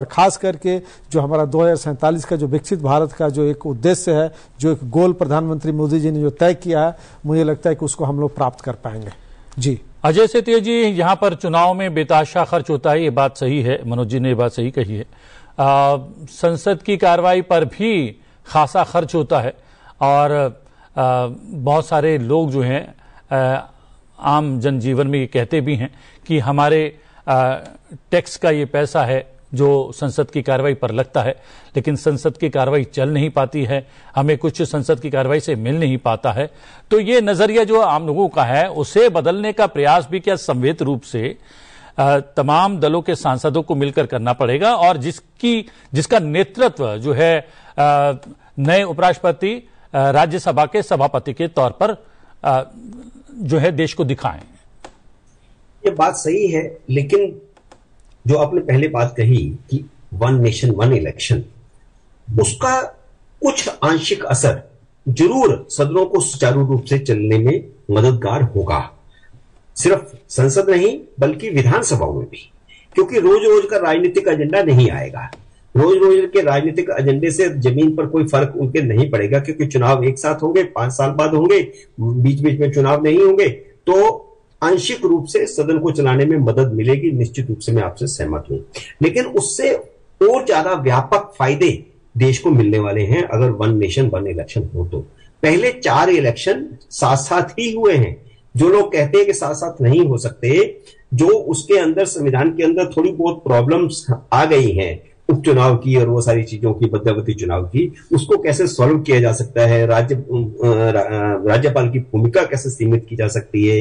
खास करके जो हमारा 2047 का जो विकसित भारत का जो एक उद्देश्य है, जो एक गोल प्रधानमंत्री मोदी जी ने जो तय किया है, मुझे लगता है कि उसको हम लोग प्राप्त कर पाएंगे। जी अजय सेठिया जी, यहाँ पर चुनाव में बेतहाशा खर्च होता है, ये बात सही है, मनोज जी ने ये बात सही कही है। संसद की कार्रवाई पर भी खासा खर्च होता है और बहुत सारे लोग जो हैं आम जनजीवन में ये कहते भी हैं कि हमारे टैक्स का ये पैसा है जो संसद की कार्रवाई पर लगता है, लेकिन संसद की कार्रवाई चल नहीं पाती है, हमें कुछ संसद की कार्रवाई से मिल नहीं पाता है। तो ये नजरिया जो आम लोगों का है उसे बदलने का प्रयास भी क्या संवेद रूप से तमाम दलों के सांसदों को मिलकर करना पड़ेगा और जिसका नेतृत्व जो है नए उपराष्ट्रपति राज्यसभा के सभापति के तौर पर जो है देश को दिखाएं। ये बात सही है, लेकिन जो आपने पहले बात कही कि वन नेशन वन इलेक्शन, उसका कुछ आंशिक असर जरूर सदनों को सुचारू रूप से चलने में मददगार होगा। सिर्फ संसद नहीं बल्कि विधानसभाओं में भी, क्योंकि रोज रोज का राजनीतिक एजेंडा नहीं आएगा। रोज रोज के राजनीतिक एजेंडे से जमीन पर कोई फर्क उनके नहीं पड़ेगा, क्योंकि चुनाव एक साथ होंगे, 5 साल बाद होंगे, बीच बीच में चुनाव नहीं होंगे, तो आंशिक रूप से सदन को चलाने में मदद मिलेगी। निश्चित रूप से मैं आपसे सहमत हूं, लेकिन उससे और ज्यादा व्यापक फायदे देश को मिलने वाले हैं अगर वन नेशन वन इलेक्शन हो तो। पहले 4 इलेक्शन साथ साथ ही हुए हैं। जो लोग कहते हैं कि साथ साथ नहीं हो सकते, जो उसके अंदर संविधान के अंदर थोड़ी बहुत प्रॉब्लम्स आ गई हैं, उपचुनाव की और वो सारी चीजों की, मध्यवर्ती चुनाव की, उसको कैसे सॉल्व किया जा सकता है, राज्यपाल की भूमिका कैसे सीमित की जा सकती है,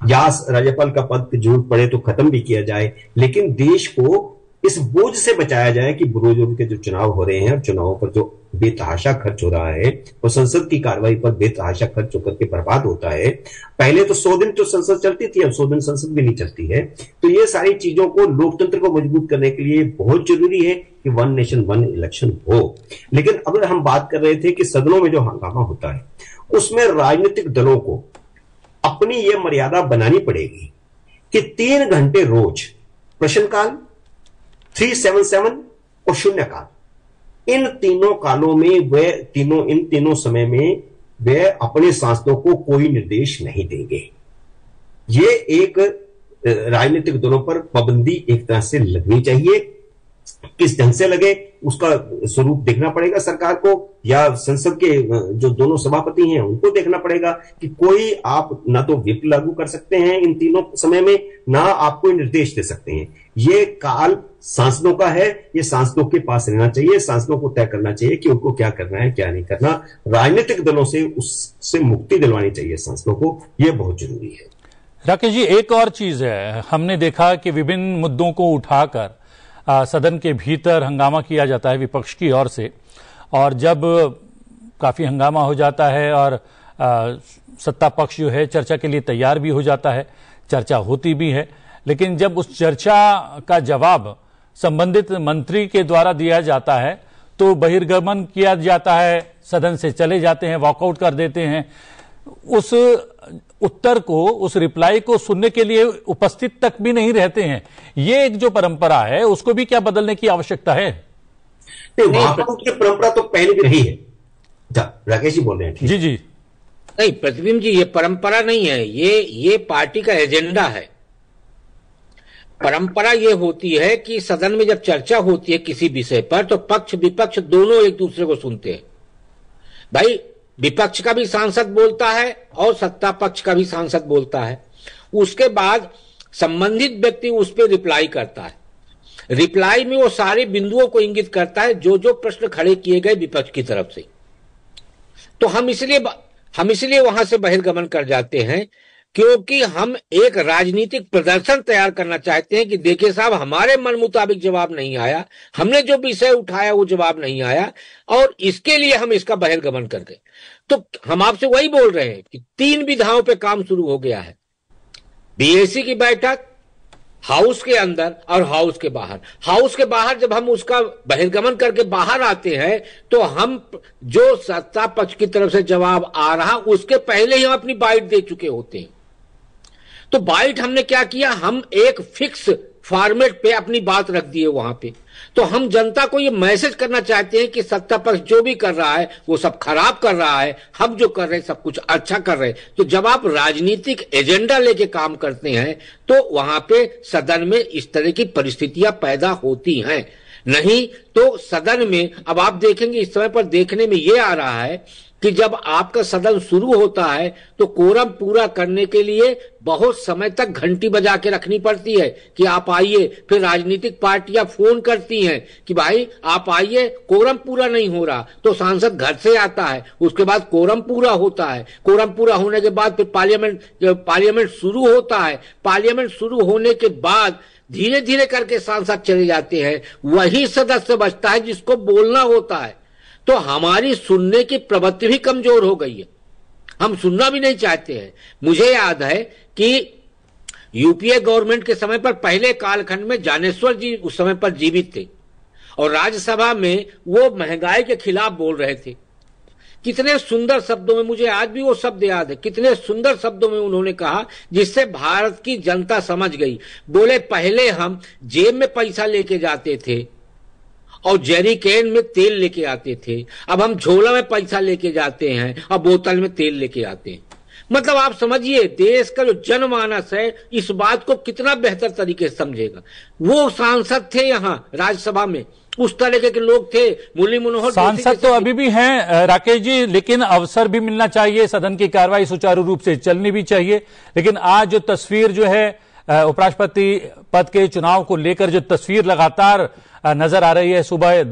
या राज्यपाल का पद की जरूरत पड़े तो खत्म भी किया जाए, लेकिन देश को इस बोझ से बचाया जाए कि रोज रोज के जो चुनाव हो रहे हैं, चुनावों पर जो बेतहाशा खर्च हो रहा है और संसद की कार्रवाई पर बेतहाशा खर्च होकर के बर्बाद होता है। पहले तो 100 दिन तो संसद चलती थी, अब 100 दिन संसद भी नहीं चलती है। तो ये सारी चीजों को, लोकतंत्र को मजबूत करने के लिए बहुत जरूरी है कि वन नेशन वन इलेक्शन हो। लेकिन अगर हम बात कर रहे थे कि सदनों में जो हंगामा होता है उसमें राजनीतिक दलों को अपनी ये मर्यादा बनानी पड़ेगी कि 3 घंटे रोज प्रश्नकाल, 377 और शून्यकाल, इन तीनों कालों में इन तीनों समय में वे अपने सांसदों को कोई निर्देश नहीं देंगे। ये एक राजनीतिक दलों पर पाबंदी एक तरह से लगनी चाहिए। किस ढंग से लगे उसका स्वरूप देखना पड़ेगा सरकार को, या संसद के जो दोनों सभापति हैं उनको देखना पड़ेगा कि कोई आप ना तो व्हिप लागू कर सकते हैं इन तीनों समय में, ना आप कोई निर्देश दे सकते हैं। ये काल सांसदों का है, ये सांसदों के पास रहना चाहिए। सांसदों को तय करना चाहिए कि उनको क्या करना है क्या नहीं करना। राजनीतिक दलों से उससे मुक्ति दिलवानी चाहिए सांसदों को, यह बहुत जरूरी है। राकेश जी, एक और चीज है, हमने देखा कि विभिन्न मुद्दों को उठाकर सदन के भीतर हंगामा किया जाता है विपक्ष की ओर से, और जब काफी हंगामा हो जाता है और सत्ता पक्ष जो है चर्चा के लिए तैयार भी हो जाता है, चर्चा होती भी है, लेकिन जब उस चर्चा का जवाब संबंधित मंत्री के द्वारा दिया जाता है तो बहिर्गमन किया जाता है, सदन से चले जाते हैं, वॉकआउट कर देते हैं। उस उत्तर को, उस रिप्लाई को सुनने के लिए उपस्थित तक भी नहीं रहते हैं। ये एक जो परंपरा है उसको भी क्या बदलने की आवश्यकता है? वॉकआउट की परंपरा तो पहले भी रही है। राकेश जी बोल रहे हैं। जी जी, नहीं प्रतिबिंब जी, ये परंपरा नहीं है, ये पार्टी का एजेंडा है। परंपरा ये होती है कि सदन में जब चर्चा होती है किसी विषय पर तो पक्ष विपक्ष दोनों एक दूसरे को सुनते हैं। भाई, विपक्ष का भी सांसद बोलता है और सत्ता पक्ष का भी सांसद बोलता है। उसके बाद संबंधित व्यक्ति उस पर रिप्लाई करता है। रिप्लाई में वो सारे बिंदुओं को इंगित करता है जो जो प्रश्न खड़े किए गए विपक्ष की तरफ से। तो हम इसलिए वहां से बहिर्गमन कर जाते हैं क्योंकि हम एक राजनीतिक प्रदर्शन तैयार करना चाहते हैं कि देखिए साहब, हमारे मन मुताबिक जवाब नहीं आया, हमने जो विषय उठाया वो जवाब नहीं आया, और इसके लिए हम इसका बहिर्गमन कर गए। तो हम आपसे वही बोल रहे हैं कि 3 विधाओं पे काम शुरू हो गया है। बीएसी की बैठक हाउस के अंदर और हाउस के बाहर। हाउस के बाहर जब हम उसका बहिर्गमन करके बाहर आते हैं तो हम जो सत्ता पक्ष की तरफ से जवाब आ रहा उसके पहले ही हम अपनी बाइट दे चुके होते हैं। तो बाइट हमने क्या किया, हम एक फिक्स फॉर्मेट पे अपनी बात रख दी है वहां पे। तो हम जनता को ये मैसेज करना चाहते हैं कि सत्ता पक्ष जो भी कर रहा है वो सब खराब कर रहा है, हम जो कर रहे हैं सब कुछ अच्छा कर रहे हैं। तो जब आप राजनीतिक एजेंडा लेके काम करते हैं तो वहां पे सदन में इस तरह की परिस्थितियां पैदा होती हैं। नहीं तो सदन में अब आप देखेंगे इस समय पर देखने में ये आ रहा है कि जब आपका सदन शुरू होता है तो कोरम पूरा करने के लिए बहुत समय तक घंटी बजा के रखनी पड़ती है कि आप आइए। फिर राजनीतिक पार्टियां फोन करती हैं कि भाई आप आइए, कोरम पूरा नहीं हो रहा, तो सांसद घर से आता है, उसके बाद कोरम पूरा होता है। कोरम पूरा होने के बाद फिर पार्लियामेंट शुरू होता है। पार्लियामेंट शुरू होने के बाद धीरे धीरे करके सांसद चले जाते हैं, वही सदस्य बचता है जिसको बोलना होता है। तो हमारी सुनने की प्रवृत्ति भी कमजोर हो गई है, हम सुनना भी नहीं चाहते हैं। मुझे याद है कि यूपीए गवर्नमेंट के समय पर पहले कालखंड में ज्ञानेश्वर जी उस समय पर जीवित थे और राज्यसभा में वो महंगाई के खिलाफ बोल रहे थे। कितने सुंदर शब्दों में, मुझे आज भी वो शब्द याद है, कितने सुंदर शब्दों में उन्होंने कहा जिससे भारत की जनता समझ गई। बोले पहले हम जेब में पैसा लेके जाते थे और जेरी कैन में तेल लेके आते थे, अब हम झोला में पैसा लेके जाते हैं और बोतल में तेल लेके आते हैं। मतलब आप समझिए देश का जो जनमानस है इस बात को कितना बेहतर तरीके से समझेगा। वो सांसद थे यहाँ राज्यसभा में, उस तरह के लोग थे। मुरली मनोहर सांसद तो अभी भी हैं राकेश जी, लेकिन अवसर भी मिलना चाहिए, सदन की कार्रवाई सुचारू रूप से चलनी भी चाहिए। लेकिन आज जो तस्वीर जो है उपराष्ट्रपति पद के चुनाव को लेकर जो तस्वीर लगातार नजर आ रही है सुबह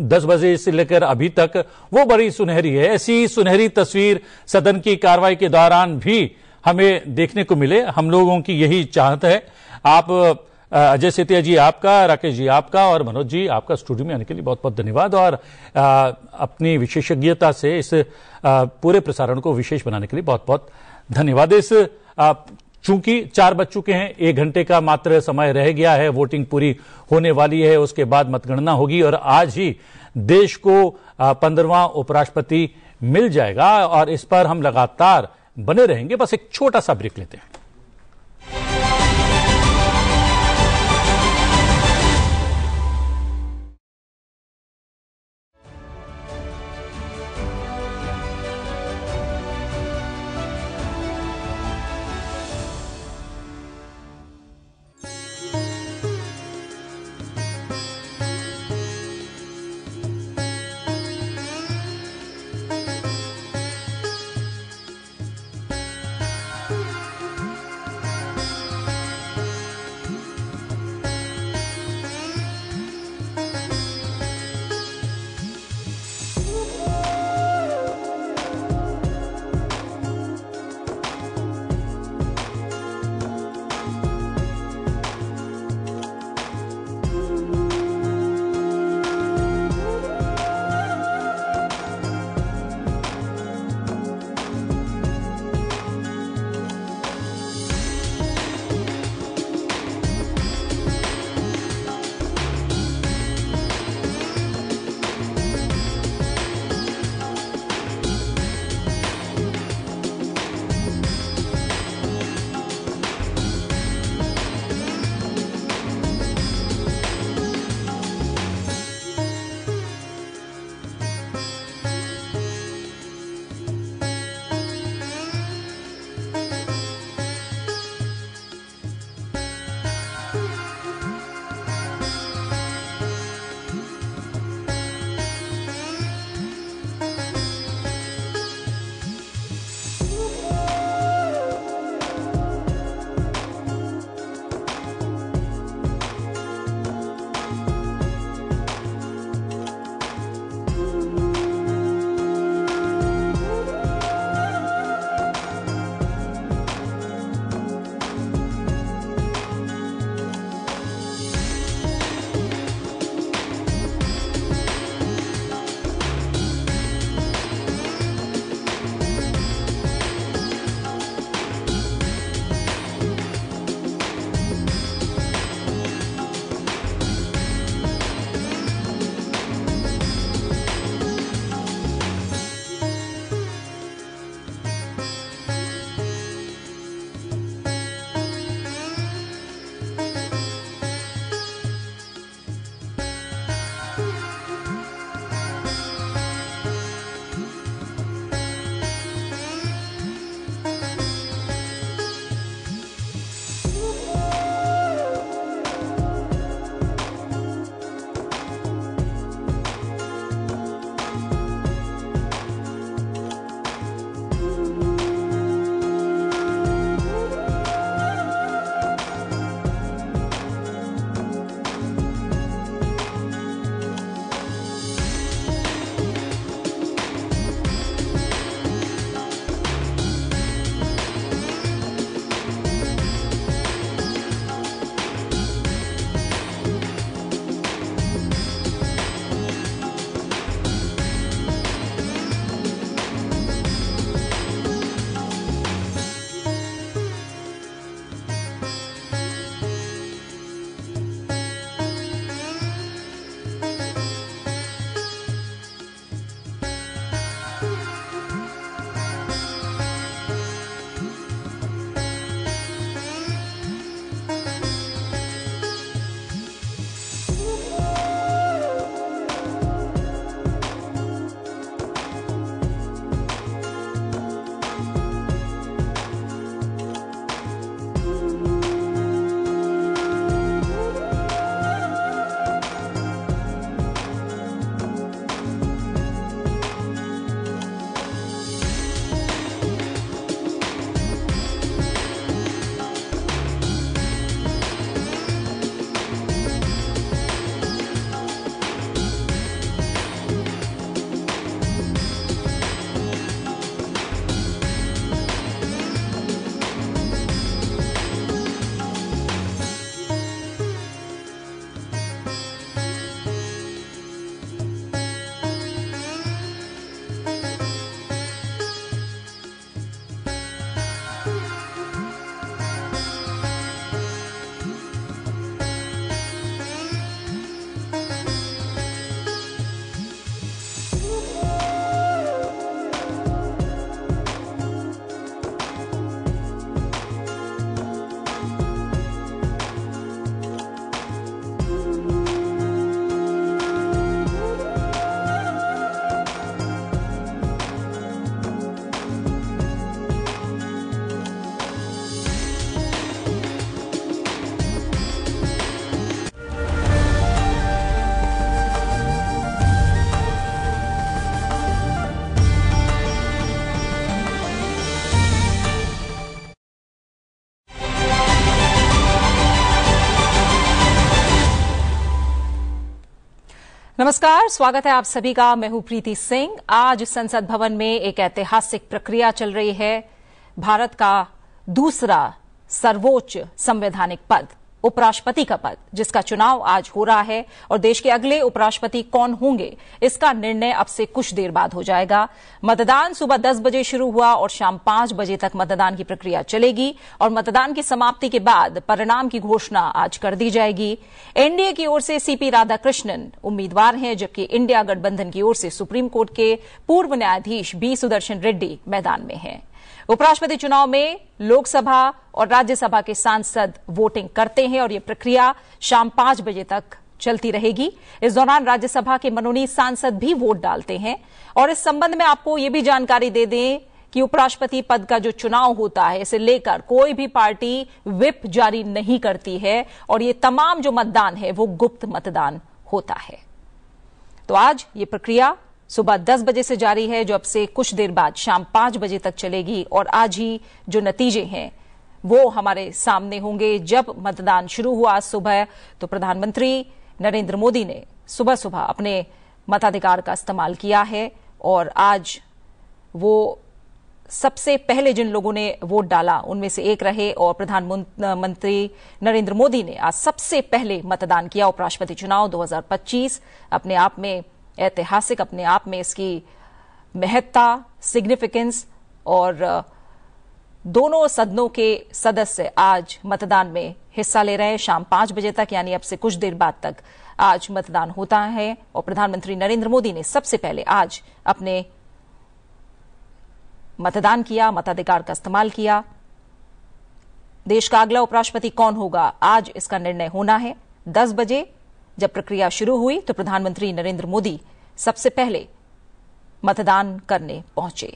10 बजे से लेकर अभी तक, वो बड़ी सुनहरी है। ऐसी सुनहरी तस्वीर सदन की कार्रवाई के दौरान भी हमें देखने को मिले, हम लोगों की यही चाहत है। आप अजय सेतिया जी आपका, राकेश जी आपका और मनोज जी आपका स्टूडियो में आने के लिए बहुत बहुत धन्यवाद और अपनी विशेषज्ञता से इस पूरे प्रसारण को विशेष बनाने के लिए बहुत बहुत धन्यवाद। इस चूंकि 4 बज चुके हैं, 1 घंटे का मात्र समय रह गया है, वोटिंग पूरी होने वाली है, उसके बाद मतगणना होगी और आज ही देश को 15वां उपराष्ट्रपति मिल जाएगा और इस पर हम लगातार बने रहेंगे। बस एक छोटा सा ब्रेक लेते हैं। नमस्कार, स्वागत है आप सभी का। मैं हूं प्रीति सिंह। आज संसद भवन में एक ऐतिहासिक प्रक्रिया चल रही है। भारत का दूसरा सर्वोच्च संवैधानिक पद, उपराष्ट्रपति का पद, जिसका चुनाव आज हो रहा है और देश के अगले उपराष्ट्रपति कौन होंगे इसका निर्णय अब से कुछ देर बाद हो जाएगा। मतदान सुबह 10 बजे शुरू हुआ और शाम 5 बजे तक मतदान की प्रक्रिया चलेगी और मतदान की समाप्ति के बाद परिणाम की घोषणा आज कर दी जाएगी। एनडीए की ओर से सीपी राधाकृष्णन उम्मीदवार हैं, जबकि इंडिया गठबंधन की ओर से सुप्रीम कोर्ट के पूर्व न्यायाधीश बी सुदर्शन रेड्डी मैदान में हैं। उपराष्ट्रपति चुनाव में लोकसभा और राज्यसभा के सांसद वोटिंग करते हैं और यह प्रक्रिया शाम 5 बजे तक चलती रहेगी। इस दौरान राज्यसभा के मनोनीत सांसद भी वोट डालते हैं। और इस संबंध में आपको यह भी जानकारी दे दें कि उपराष्ट्रपति पद का जो चुनाव होता है, इसे लेकर कोई भी पार्टी व्हिप जारी नहीं करती है और ये तमाम जो मतदान है वो गुप्त मतदान होता है। तो आज ये प्रक्रिया सुबह 10 बजे से जारी है, जो अब से कुछ देर बाद शाम 5 बजे तक चलेगी और आज ही जो नतीजे हैं वो हमारे सामने होंगे। जब मतदान शुरू हुआ आज सुबह, तो प्रधानमंत्री नरेंद्र मोदी ने सुबह सुबह अपने मताधिकार का इस्तेमाल किया है और आज वो सबसे पहले जिन लोगों ने वोट डाला उनमें से एक रहे और प्रधानमंत्री नरेंद्र मोदी ने आज सबसे पहले मतदान किया। उपराष्ट्रपति चुनाव 2025 अपने आप में ऐतिहासिक, अपने आप में इसकी महत्ता, सिग्निफिकेंस, और दोनों सदनों के सदस्य आज मतदान में हिस्सा ले रहे हैं। शाम 5 बजे तक, यानी अब से कुछ देर बाद तक आज मतदान होता है और प्रधानमंत्री नरेंद्र मोदी ने सबसे पहले आज अपने मतदान किया, मताधिकार का इस्तेमाल किया। देश का अगला उपराष्ट्रपति कौन होगा, आज इसका निर्णय होना है। 10 बजे जब प्रक्रिया शुरू हुई तो प्रधानमंत्री नरेंद्र मोदी सबसे पहले मतदान करने पहुंचे।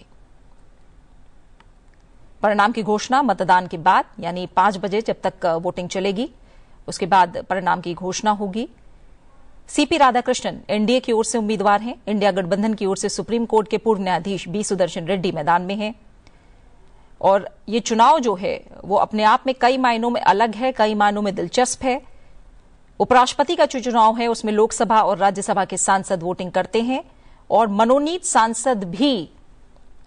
परिणाम की घोषणा मतदान के बाद, यानी 5 बजे जब तक वोटिंग चलेगी, उसके बाद परिणाम की घोषणा होगी। सीपी राधाकृष्णन एनडीए की ओर से उम्मीदवार हैं। इंडिया गठबंधन की ओर से सुप्रीम कोर्ट के पूर्व न्यायाधीश बी सुदर्शन रेड्डी मैदान में हैं। और ये चुनाव जो है वो अपने आप में कई मायनों में अलग है, कई मायनों में दिलचस्प है। उपराष्ट्रपति का जो चुनाव है उसमें लोकसभा और राज्यसभा के सांसद वोटिंग करते हैं और मनोनीत सांसद भी,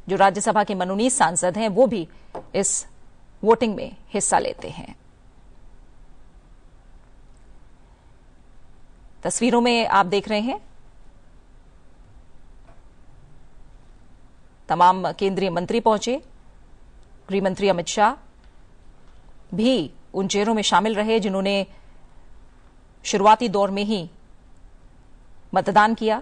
जो राज्यसभा के मनोनीत सांसद हैं, वो भी इस वोटिंग में हिस्सा लेते हैं। तस्वीरों में आप देख रहे हैं तमाम केंद्रीय मंत्री पहुंचे। गृह मंत्री अमित शाह भी उन चेहरों में शामिल रहे जिन्होंने शुरुआती दौर में ही मतदान किया।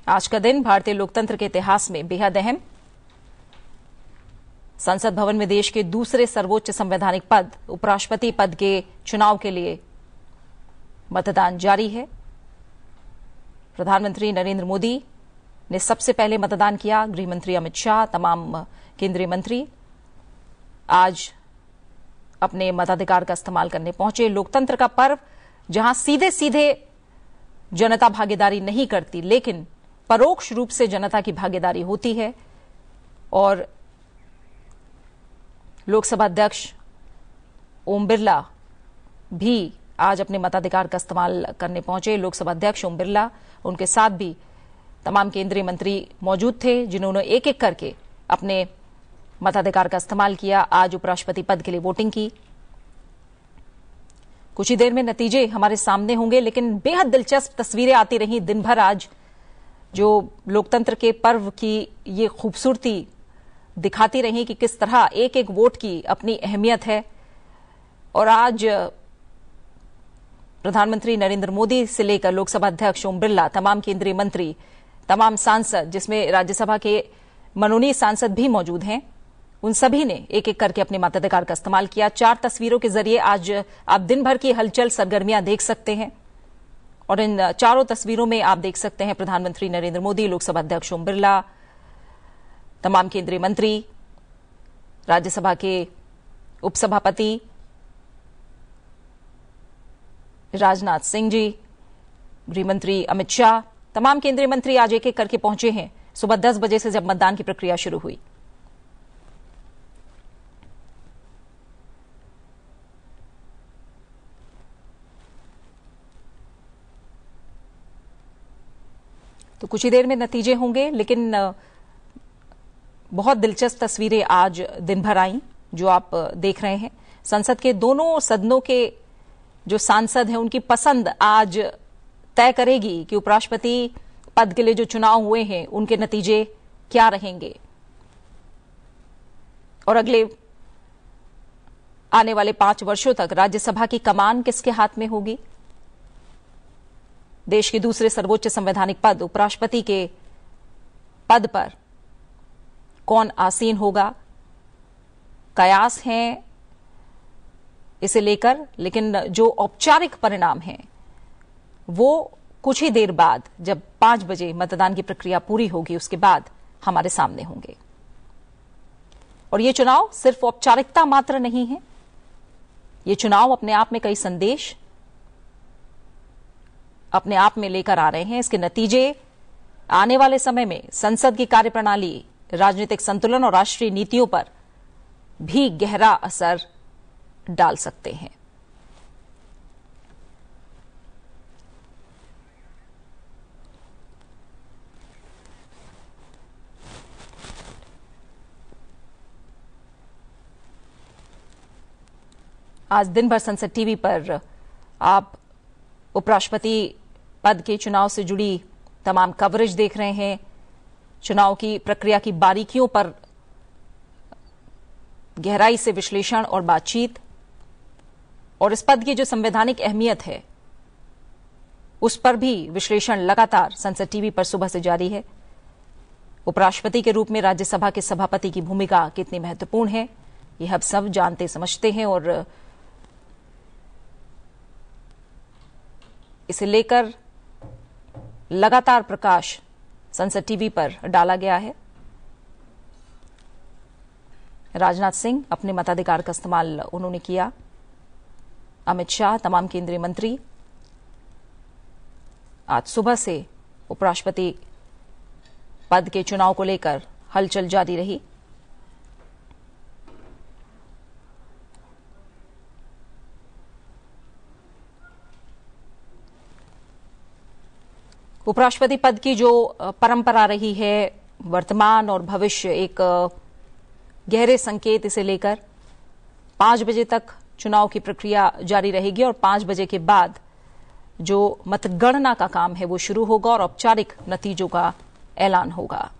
आज का दिन भारतीय लोकतंत्र के इतिहास में बेहद अहम। संसद भवन में देश के दूसरे सर्वोच्च संवैधानिक पद, उपराष्ट्रपति पद के चुनाव के लिए मतदान जारी है। प्रधानमंत्री नरेंद्र मोदी ने सबसे पहले मतदान किया। गृह मंत्री अमित शाह, तमाम केंद्रीय मंत्री आज अपने मताधिकार का इस्तेमाल करने पहुंचे। लोकतंत्र का पर्व, जहां सीधे सीधे जनता भागीदारी नहीं करती, लेकिन परोक्ष रूप से जनता की भागीदारी होती है। और लोकसभा अध्यक्ष ओम बिरला भी आज अपने मताधिकार का इस्तेमाल करने पहुंचे। लोकसभा अध्यक्ष ओम बिरला, उनके साथ भी तमाम केंद्रीय मंत्री मौजूद थे जिन्होंने एक एक करके अपने मताधिकार का इस्तेमाल किया। आज उपराष्ट्रपति पद के लिए वोटिंग की। कुछ ही देर में नतीजे हमारे सामने होंगे, लेकिन बेहद दिलचस्प तस्वीरें आती रही दिन भर आज, जो लोकतंत्र के पर्व की ये खूबसूरती दिखाती रही कि किस तरह एक एक वोट की अपनी अहमियत है। और आज प्रधानमंत्री नरेंद्र मोदी से लेकर लोकसभा अध्यक्ष ओम बिरला, तमाम केंद्रीय मंत्री, तमाम सांसद, जिसमें राज्यसभा के मनोनीत सांसद भी मौजूद हैं, उन सभी ने एक एक करके अपने मताधिकार का इस्तेमाल किया। 4 तस्वीरों के जरिए आज आप दिन भर की हलचल, सरगर्मियां देख सकते हैं। और इन चारों तस्वीरों में आप देख सकते हैं प्रधानमंत्री नरेंद्र मोदी, लोकसभा अध्यक्ष ओम बिरला, तमाम केंद्रीय मंत्री, राज्यसभा के उपसभापति राजनाथ सिंह जी, गृह मंत्री अमित शाह, तमाम केंद्रीय मंत्री आज एक एक करके पहुंचे हैं सुबह 10 बजे से जब मतदान की प्रक्रिया शुरू हुई। तो कुछ ही देर में नतीजे होंगे, लेकिन बहुत दिलचस्प तस्वीरें आज दिन भर आई जो आप देख रहे हैं। संसद के दोनों सदनों के जो सांसद हैं उनकी पसंद आज तय करेगी कि उपराष्ट्रपति पद के लिए जो चुनाव हुए हैं उनके नतीजे क्या रहेंगे और अगले आने वाले 5 वर्षों तक राज्यसभा की कमान किसके हाथ में होगी। देश के दूसरे सर्वोच्च संवैधानिक पद उपराष्ट्रपति के पद पर कौन आसीन होगा, कयास हैं इसे लेकर, लेकिन जो औपचारिक परिणाम हैं वो कुछ ही देर बाद, जब 5 बजे मतदान की प्रक्रिया पूरी होगी उसके बाद हमारे सामने होंगे। और ये चुनाव सिर्फ औपचारिकता मात्र नहीं है, ये चुनाव अपने आप में कई संदेश अपने आप में लेकर आ रहे हैं। इसके नतीजे आने वाले समय में संसद की कार्यप्रणाली, राजनीतिक संतुलन और राष्ट्रीय नीतियों पर भी गहरा असर डाल सकते हैं। आज दिन भर संसद टीवी पर आप उपराष्ट्रपति पद के चुनाव से जुड़ी तमाम कवरेज देख रहे हैं, चुनाव की प्रक्रिया की बारीकियों पर गहराई से विश्लेषण और बातचीत, और इस पद की जो संवैधानिक अहमियत है उस पर भी विश्लेषण लगातार संसद टीवी पर सुबह से जारी है। उपराष्ट्रपति के रूप में राज्यसभा के सभापति की भूमिका कितनी महत्वपूर्ण है ये हम सब जानते समझते हैं, और इसे लेकर लगातार प्रकाश संसद टीवी पर डाला गया है। राजनाथ सिंह अपने मताधिकार का इस्तेमाल उन्होंने किया, अमित शाह, तमाम केंद्रीय मंत्री, आज सुबह से उपराष्ट्रपति पद के चुनाव को लेकर हलचल जारी रही। उपराष्ट्रपति पद की जो परंपरा रही है, वर्तमान और भविष्य, एक गहरे संकेत इसे लेकर 5 बजे तक चुनाव की प्रक्रिया जारी रहेगी और 5 बजे के बाद जो मतगणना का काम है वो शुरू होगा और औपचारिक नतीजों का ऐलान होगा।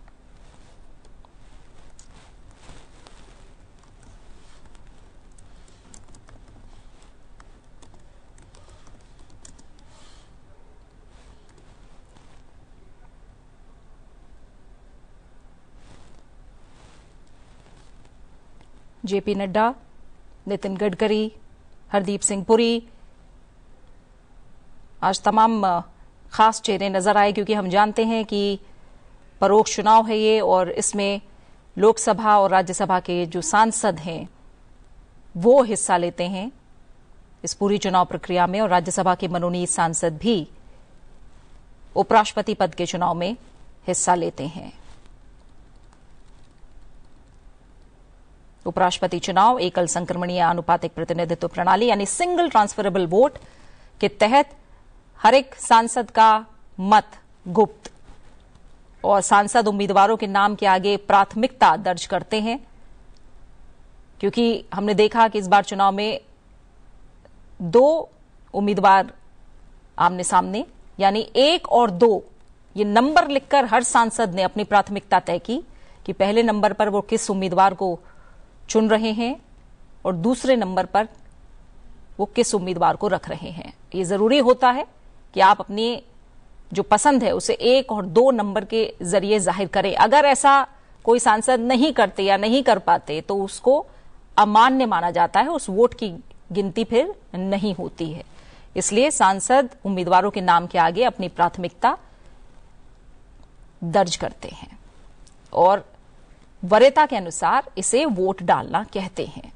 जेपी नड्डा, नितिन गडकरी, हरदीप सिंह पुरी, आज तमाम खास चेहरे नजर आए, क्योंकि हम जानते हैं कि परोक्ष चुनाव है ये, और इसमें लोकसभा और राज्यसभा के जो सांसद हैं वो हिस्सा लेते हैं इस पूरी चुनाव प्रक्रिया में, और राज्यसभा के मनोनीत सांसद भी उपराष्ट्रपति पद के चुनाव में हिस्सा लेते हैं। उपराष्ट्रपति चुनाव एकल संक्रमणीय आनुपातिक प्रतिनिधित्व प्रणाली यानी सिंगल ट्रांसफरेबल वोट के तहत हर एक सांसद का मत गुप्त, और सांसद उम्मीदवारों के नाम के आगे प्राथमिकता दर्ज करते हैं, क्योंकि हमने देखा कि इस बार चुनाव में 2 उम्मीदवार आमने सामने, यानी 1 और 2 ये नंबर लिखकर हर सांसद ने अपनी प्राथमिकता तय की कि पहले नंबर पर वो किस उम्मीदवार को चुन रहे हैं और दूसरे नंबर पर वो किस उम्मीदवार को रख रहे हैं। ये जरूरी होता है कि आप अपनी जो पसंद है उसे 1 और 2 नंबर के जरिए जाहिर करें। अगर ऐसा कोई सांसद नहीं करते या नहीं कर पाते तो उसको अमान्य माना जाता है, उस वोट की गिनती फिर नहीं होती है। इसलिए सांसद उम्मीदवारों के नाम के आगे अपनी प्राथमिकता दर्ज करते हैं और वरीयता के अनुसार इसे वोट डालना कहते हैं।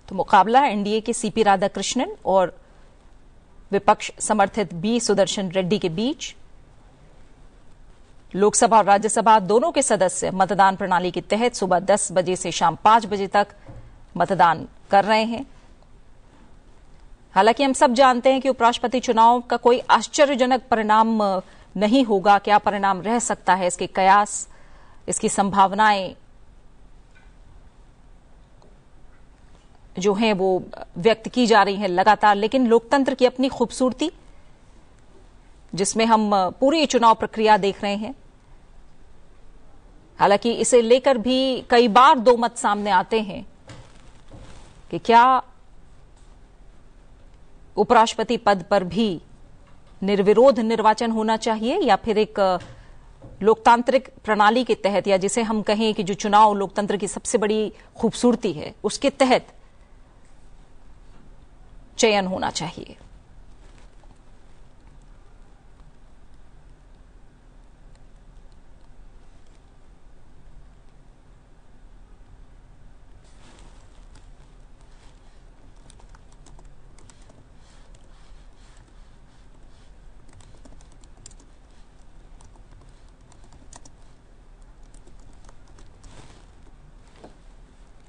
तो मुकाबला एनडीए के सीपी राधाकृष्णन और विपक्ष समर्थित बी सुदर्शन रेड्डी के बीच। लोकसभा और राज्यसभा दोनों के सदस्य मतदान प्रणाली के तहत सुबह 10 बजे से शाम 5 बजे तक मतदान कर रहे हैं। हालांकि हम सब जानते हैं कि उपराष्ट्रपति चुनाव का कोई आश्चर्यजनक परिणाम नहीं होगा। क्या परिणाम रह सकता है, इसके कयास, इसकी संभावनाएं जो हैं वो व्यक्त की जा रही हैं लगातार। लेकिन लोकतंत्र की अपनी खूबसूरती, जिसमें हम पूरी चुनाव प्रक्रिया देख रहे हैं, हालांकि इसे लेकर भी कई बार दो मत सामने आते हैं कि क्या उपराष्ट्रपति पद पर भी निर्विरोध निर्वाचन होना चाहिए या फिर एक लोकतांत्रिक प्रणाली के तहत, या जिसे हम कहें कि जो चुनाव लोकतंत्र की सबसे बड़ी खूबसूरती है उसके तहत चयन होना चाहिए।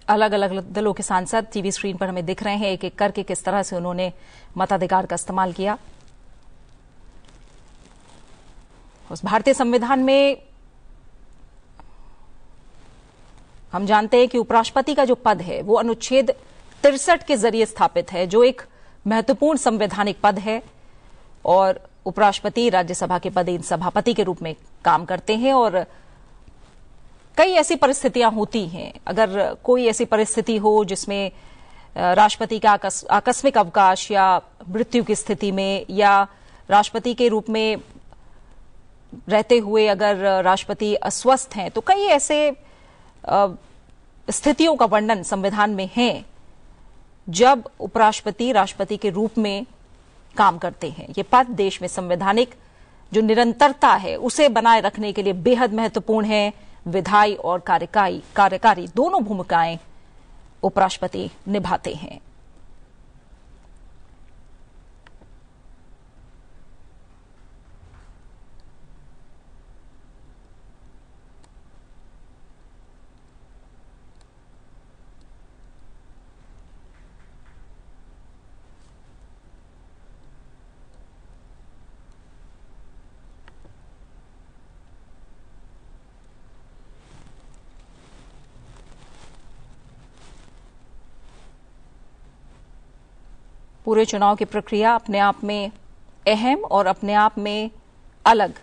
अलग अलग दलों के सांसद टीवी स्क्रीन पर हमें दिख रहे हैं, एक एक करके किस तरह से उन्होंने मताधिकार का इस्तेमाल किया। उस भारतीय संविधान में हम जानते हैं कि उपराष्ट्रपति का जो पद है वो अनुच्छेद 63 के जरिए स्थापित है, जो एक महत्वपूर्ण संवैधानिक पद है। और उपराष्ट्रपति राज्यसभा के पदेन सभापति के रूप में काम करते हैं। और कई ऐसी परिस्थितियां होती हैं, अगर कोई ऐसी परिस्थिति हो जिसमें राष्ट्रपति का आकस्मिक अवकाश या मृत्यु की स्थिति में, या राष्ट्रपति के रूप में रहते हुए अगर राष्ट्रपति अस्वस्थ हैं, तो कई ऐसे स्थितियों का वर्णन संविधान में है जब उपराष्ट्रपति राष्ट्रपति के रूप में काम करते हैं। ये पद देश में संवैधानिक जो निरंतरता है उसे बनाए रखने के लिए बेहद महत्वपूर्ण है। विधायी और कार्यकारी दोनों भूमिकाएं उपराष्ट्रपति निभाते हैं। पूरे चुनाव की प्रक्रिया अपने आप में अहम और अपने आप में अलग।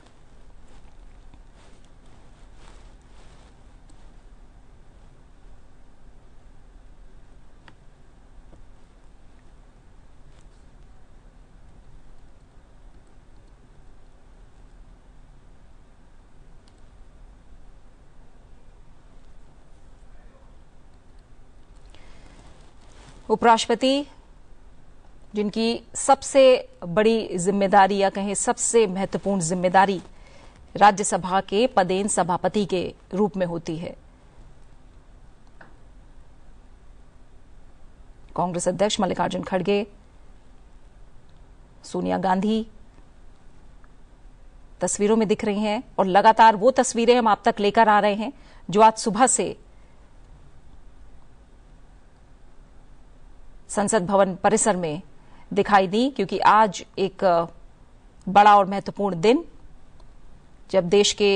उपराष्ट्रपति जिनकी सबसे बड़ी जिम्मेदारी या कहें सबसे महत्वपूर्ण जिम्मेदारी राज्यसभा के पदेन सभापति के रूप में होती है। कांग्रेस अध्यक्ष मल्लिकार्जुन खड़गे, सोनिया गांधी तस्वीरों में दिख रही हैं और लगातार वो तस्वीरें हम आप तक लेकर आ रहे हैं जो आज सुबह से संसद भवन परिसर में दिखाई दी, क्योंकि आज एक बड़ा और महत्वपूर्ण दिन जब देश के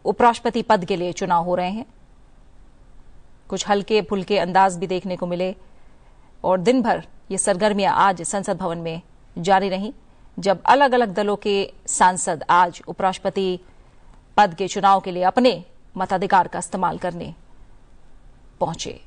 उपराष्ट्रपति पद के लिए चुनाव हो रहे हैं। कुछ हल्के फुल्के अंदाज भी देखने को मिले और दिन भर ये सरगर्मियां आज संसद भवन में जारी रहीं, जब अलग अलग दलों के सांसद आज उपराष्ट्रपति पद के चुनाव के लिए अपने मताधिकार का इस्तेमाल करने पहुंचे।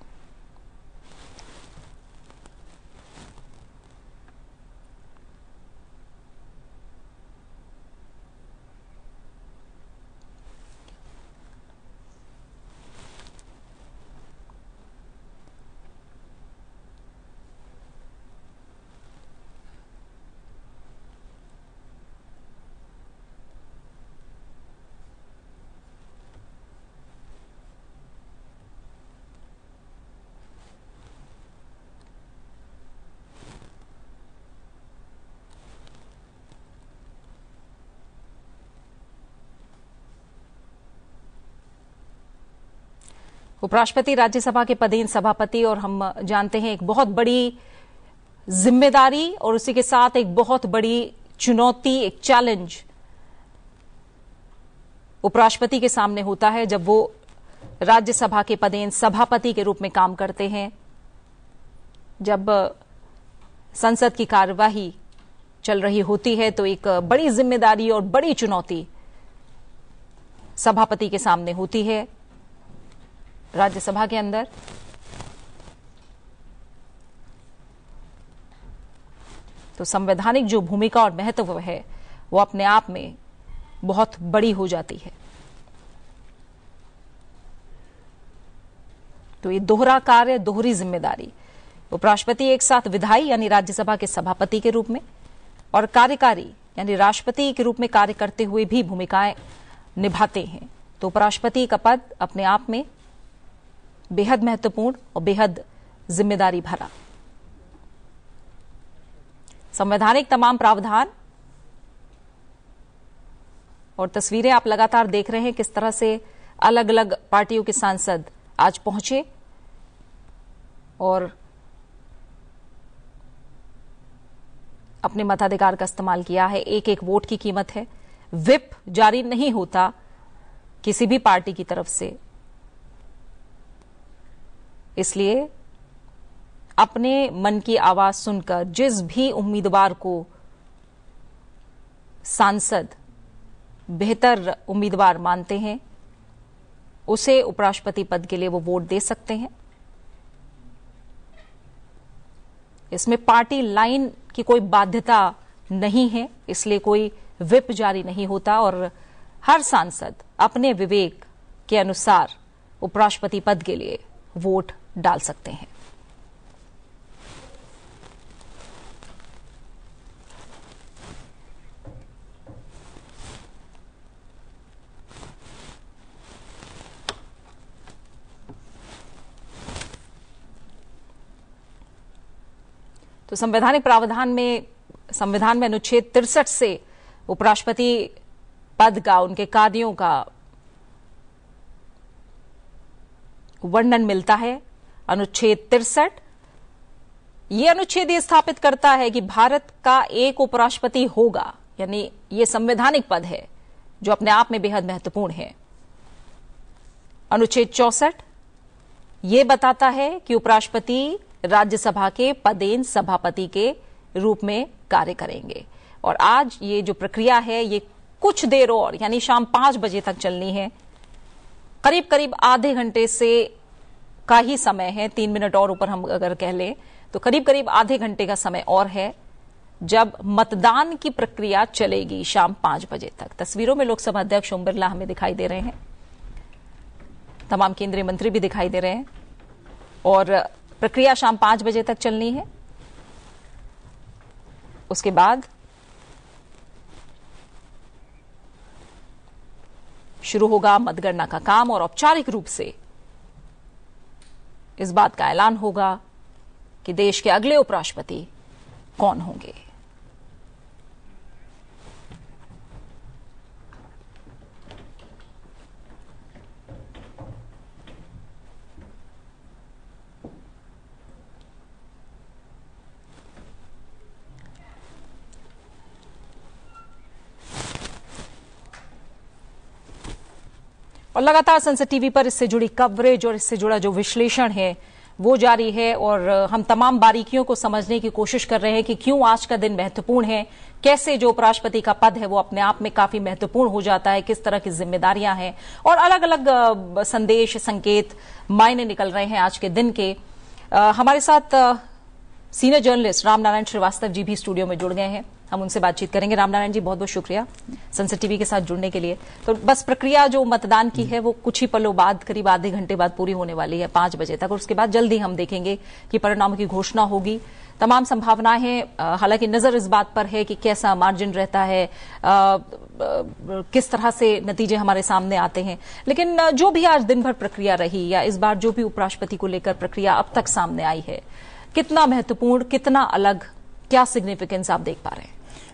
उपराष्ट्रपति राज्यसभा के पदेन सभापति, और हम जानते हैं एक बहुत बड़ी जिम्मेदारी और उसी के साथ एक बहुत बड़ी चुनौती, एक चैलेंज उपराष्ट्रपति के सामने होता है जब वो राज्यसभा के पदेन सभापति के रूप में काम करते हैं। जब संसद की कार्यवाही चल रही होती है तो एक बड़ी जिम्मेदारी और बड़ी चुनौती सभापति के सामने होती है राज्यसभा के अंदर। तो संवैधानिक जो भूमिका और महत्व है वो अपने आप में बहुत बड़ी हो जाती है। तो ये दोहरा कार्य, दोहरी जिम्मेदारी, उपराष्ट्रपति एक साथ विधायी यानी राज्यसभा के सभापति के रूप में और कार्यकारी यानी राष्ट्रपति के रूप में कार्य करते हुए भी भूमिकाएं निभाते हैं। तो उपराष्ट्रपति का पद अपने आप में बेहद महत्वपूर्ण और बेहद जिम्मेदारी भरा। संवैधानिक तमाम प्रावधान और तस्वीरें आप लगातार देख रहे हैं किस तरह से अलग अलग पार्टियों के सांसद आज पहुंचे और अपने मताधिकार का इस्तेमाल किया है। एक एक वोट की कीमत है। व्हिप जारी नहीं होता किसी भी पार्टी की तरफ से, इसलिए अपने मन की आवाज सुनकर जिस भी उम्मीदवार को सांसद बेहतर उम्मीदवार मानते हैं उसे उपराष्ट्रपति पद के लिए वो वोट दे सकते हैं। इसमें पार्टी लाइन की कोई बाध्यता नहीं है, इसलिए कोई व्हिप जारी नहीं होता और हर सांसद अपने विवेक के अनुसार उपराष्ट्रपति पद के लिए वोट डाल सकते हैं। तो संवैधानिक प्रावधान में संविधान में अनुच्छेद 63 से उपराष्ट्रपति पद का, उनके कार्यों का वर्णन मिलता है। अनुच्छेद 63 ये अनुच्छेद ये स्थापित करता है कि भारत का एक उपराष्ट्रपति होगा, यानी ये संवैधानिक पद है जो अपने आप में बेहद महत्वपूर्ण है। अनुच्छेद 64 ये बताता है कि उपराष्ट्रपति राज्यसभा के पदेन सभापति के रूप में कार्य करेंगे। और आज ये जो प्रक्रिया है ये कुछ देर और यानी शाम 5 बजे तक चलनी है। करीब करीब आधे घंटे से का ही समय है, 3 मिनट और ऊपर हम अगर कह लें तो करीब करीब आधे घंटे का समय और है जब मतदान की प्रक्रिया चलेगी शाम 5 बजे तक। तस्वीरों में लोकसभा अध्यक्ष ओम बिरला हमें दिखाई दे रहे हैं, तमाम केंद्रीय मंत्री भी दिखाई दे रहे हैं और प्रक्रिया शाम 5 बजे तक चलनी है। उसके बाद शुरू होगा मतगणना का काम और औपचारिक रूप से इस बात का ऐलान होगा कि देश के अगले उपराष्ट्रपति कौन होंगे। और लगातार संसद टीवी पर इससे जुड़ी कवरेज और इससे जुड़ा जो विश्लेषण है वो जारी है और हम तमाम बारीकियों को समझने की कोशिश कर रहे हैं कि क्यों आज का दिन महत्वपूर्ण है, कैसे जो उपराष्ट्रपति का पद है वो अपने आप में काफी महत्वपूर्ण हो जाता है, किस तरह की जिम्मेदारियां हैं और अलग अलग संदेश, संकेत, मायने निकल रहे हैं आज के दिन के। हमारे साथ सीनियर जर्नलिस्ट रामनारायण श्रीवास्तव जी भी स्टूडियो में जुड़ गए हैं, हम उनसे बातचीत करेंगे। रामनारायण जी बहुत बहुत शुक्रिया संसद टीवी के साथ जुड़ने के लिए। तो बस प्रक्रिया जो मतदान की है वो कुछ ही पलों बाद, करीब आधे घंटे बाद पूरी होने वाली है 5 बजे तक और उसके बाद जल्दी हम देखेंगे कि परिणामों की घोषणा होगी। तमाम संभावनाएं हैं, हालांकि नजर इस बात पर है कि कैसा मार्जिन रहता है, किस तरह से नतीजे हमारे सामने आते हैं। लेकिन जो भी आज दिन भर प्रक्रिया रही या इस बार जो भी उपराष्ट्रपति को लेकर प्रक्रिया अब तक सामने आई है, कितना महत्वपूर्ण, कितना अलग, क्या सिग्निफिकेंस आप देख पा रहे हैं?